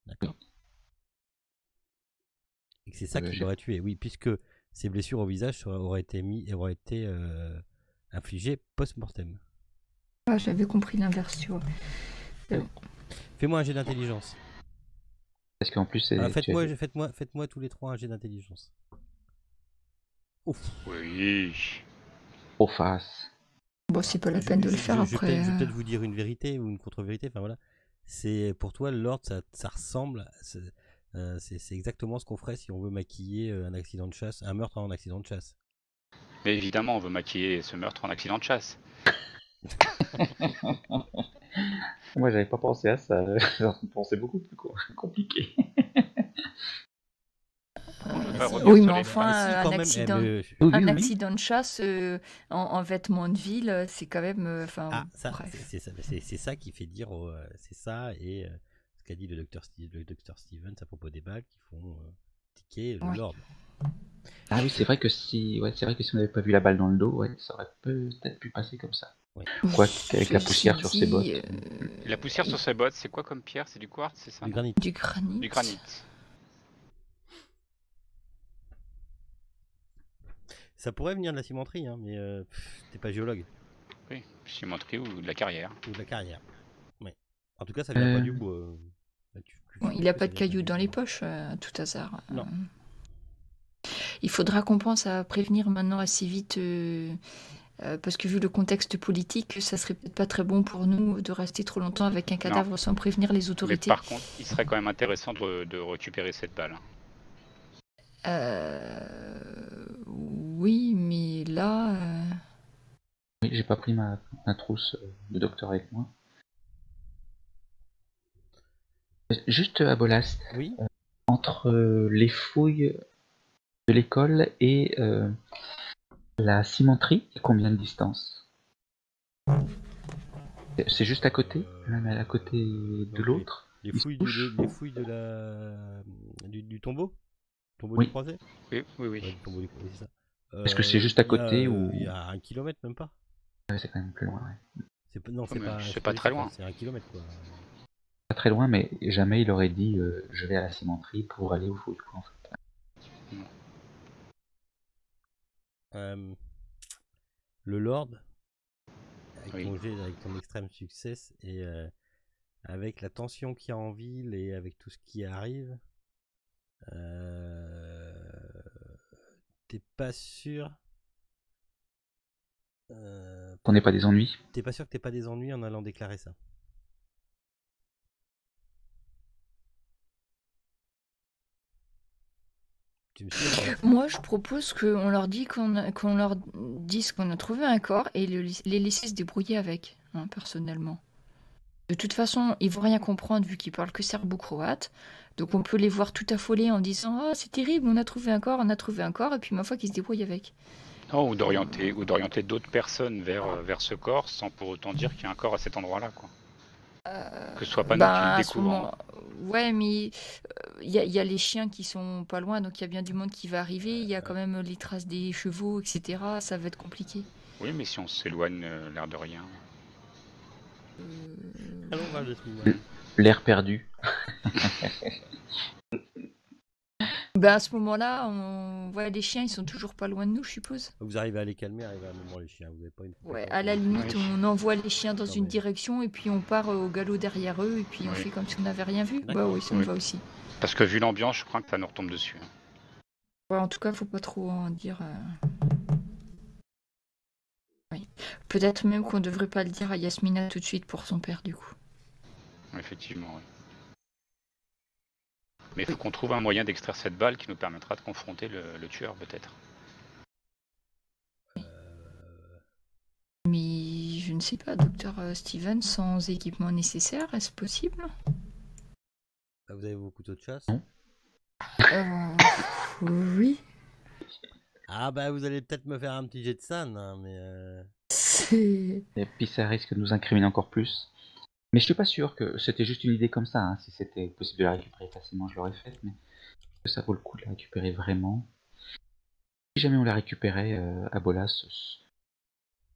D'accord. Et que c'est ça qui l'aurait tué. Oui, puisque ses blessures au visage auraient été infligées post-mortem. Ah, j'avais compris l'inverse, tu vois. Fais-moi un jet d'intelligence. Parce qu'en plus, Faites-moi tous les trois un jet d'intelligence. Ouf. Oui. Au face. Bon, c'est pas la peine de le faire après. Je vais peut-être vous dire une vérité ou une contre-vérité. Enfin voilà. C'est pour toi, Lord, ça ressemble. C'est exactement ce qu'on ferait si on veut maquiller un accident de chasse, un meurtre en accident de chasse. Mais évidemment, on veut maquiller ce meurtre en accident de chasse. Moi, j'avais pas pensé à ça. J'en pensais beaucoup plus compliqué. Oui, mais enfin, un accident de chasse en vêtements de ville, c'est quand même. C'est ça qui fait dire. C'est ça et ce qu'a dit le docteur Stevens à propos des balles qui font tiquer le Lord. Ah oui, c'est vrai que si on n'avait pas vu la balle dans le dos, ça aurait peut-être pu passer comme ça. Ouais. Quoi qu'avec la poussière sur ses bottes. La poussière sur ses bottes, c'est quoi comme pierre? C'est du quartz, c'est ça? Du granit. Du granit. Du granit. Ça pourrait venir de la cimenterie, hein, mais t'es pas géologue. Oui, cimenterie ou de la carrière. Ou de la carrière. Ouais. En tout cas, ça vient pas du bois. Il a pas de cailloux dans les poches, à tout hasard. Non. Il faudra qu'on pense à prévenir maintenant assez vite, parce que vu le contexte politique, ça serait peut-être pas très bon pour nous de rester trop longtemps avec un cadavre sans prévenir les autorités. Mais par contre, il serait quand même intéressant de récupérer cette balle. Oui, mais là... Oui, j'ai pas pris ma trousse de docteur avec moi. Juste à Bolas, oui entre les fouilles de l'école et la cimenterie, il y a combien de distance? C'est juste à côté, même à côté de l'autre. Les fouilles de la du tombeau Oui. du croisé. Oui. Ouais, le tombeau du croisé, c'est ça. Est-ce que c'est juste à côté ou il y a 1 kilomètre même pas. C'est quand même plus loin. Ouais. C'est pas très loin. C'est 1 kilomètre quoi. Pas très loin, mais jamais il aurait dit je vais à la cimenterie pour aller aux fouilles quoi, en fait. Le Lord, avec ton extrême succès et avec la tension qu'il y a en ville et avec tout ce qui arrive, t'es pas sûr Qu'on n'ait pas des ennuis. T'es pas sûr que t'aies pas des ennuis en allant déclarer ça? Moi, je propose qu'on leur dise qu'on a trouvé un corps et les laisser se débrouiller avec, hein, personnellement. De toute façon, ils vont rien comprendre vu qu'ils parlent que serbo-croate. Donc on peut les voir tout affolés en disant « Ah, c'est terrible, on a trouvé un corps, et puis ma foi qu'ils se débrouillent avec. Non, ou d'orienter d'autres personnes vers ce corps sans pour autant dire qu'il y a un corps à cet endroit-là, quoi. Que ce soit pas nous qui le découvrons. Ouais, mais il y a les chiens qui sont pas loin, donc il y a bien du monde qui va arriver. Il y a quand même les traces des chevaux, etc. Ça va être compliqué. Oui, mais si on s'éloigne, l'air de rien. L'air perdu. À ce moment-là, on voit les chiens, ils sont toujours pas loin de nous, je suppose. Vous arrivez à les calmer, arrivez à un moment les chiens. Vous avez pas une... Ouais, à la limite, on envoie les chiens dans une direction et puis on part au galop derrière eux et puis on fait comme si on n'avait rien vu. Bah oui, ça me va aussi. Parce que vu l'ambiance, je crois que ça nous retombe dessus. Ouais, en tout cas, faut pas trop en dire. Oui. Peut-être même qu'on devrait pas le dire à Yasmina tout de suite pour son père, du coup. Effectivement, oui. Mais il faut qu'on trouve un moyen d'extraire cette balle qui nous permettra de confronter le tueur, peut-être. Mais je ne sais pas, docteur Steven, sans équipement nécessaire, est-ce possible? Vous avez vos couteaux de chasse? Oui. Ah bah vous allez peut-être me faire un petit jet de san, hein, mais... Et puis ça risque de nous incriminer encore plus. Mais je suis pas sûr que c'était juste une idée comme ça, hein. Si c'était possible de la récupérer facilement, je l'aurais faite, mais que ça vaut le coup de la récupérer vraiment. Si jamais on la récupérait à Bolas,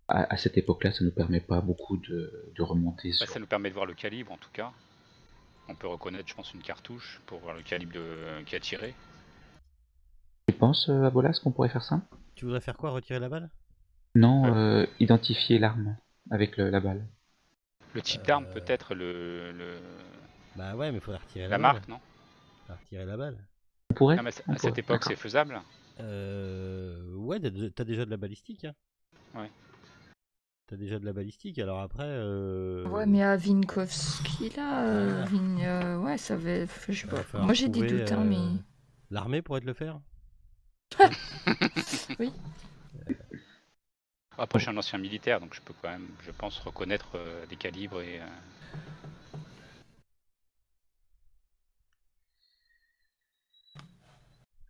à cette époque-là, ça nous permet pas beaucoup de remonter Bah, sur... ça nous permet de voir le calibre en tout cas. On peut reconnaître, je pense, une cartouche pour voir le calibre qui a tiré. Tu penses à Bolas qu'on pourrait faire ça? Tu voudrais faire quoi? Retirer la balle? Non, identifier l'arme avec la balle. Le type d'arme peut-être, Bah ouais, mais faudrait retirer la la balle. marque, non? Faudrait retirer la balle. On pourrait? Ah, mais On à cette pourrait, époque, d'accord. c'est faisable. Ouais, t'as déjà de la balistique, hein. Ouais. T'as déjà de la balistique, alors après... Ouais, mais à Vinkovski, là, ouais, ça va... Je sais va pas. falloir Moi, j'ai des trouver, doutes, hein, mais... L'armée pourrait te le faire? Oui. Après, je suis un ancien militaire, donc je peux quand même, je pense, reconnaître des calibres et...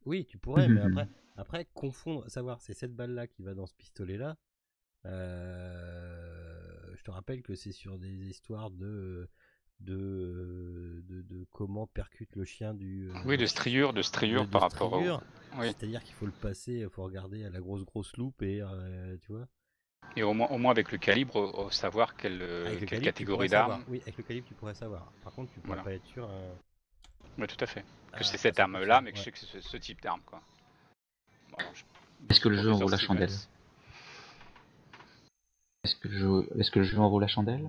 Oui, tu pourrais, mais après confondre, savoir c'est cette balle-là qui va dans ce pistolet-là. Je te rappelle que c'est sur des histoires de comment percute le chien du. Oui, de striure par rapport au... Oui. C'est-à-dire qu'il faut le passer, il faut regarder à la grosse loupe et tu vois. Et au moins avec le calibre, savoir quelle catégorie d'arme. Oui, avec le calibre tu pourrais savoir. Par contre, tu pourrais Voilà. pas être sûr. Oui, tout à fait. Que c'est ça, cette c'est arme-là, possible, mais que je sais que c'est ce type d'arme, quoi. Bon, alors, Est-ce que le jeu en vaut la Professeur chandelle? Stevens. Est-ce que le jeu en vaut la chandelle?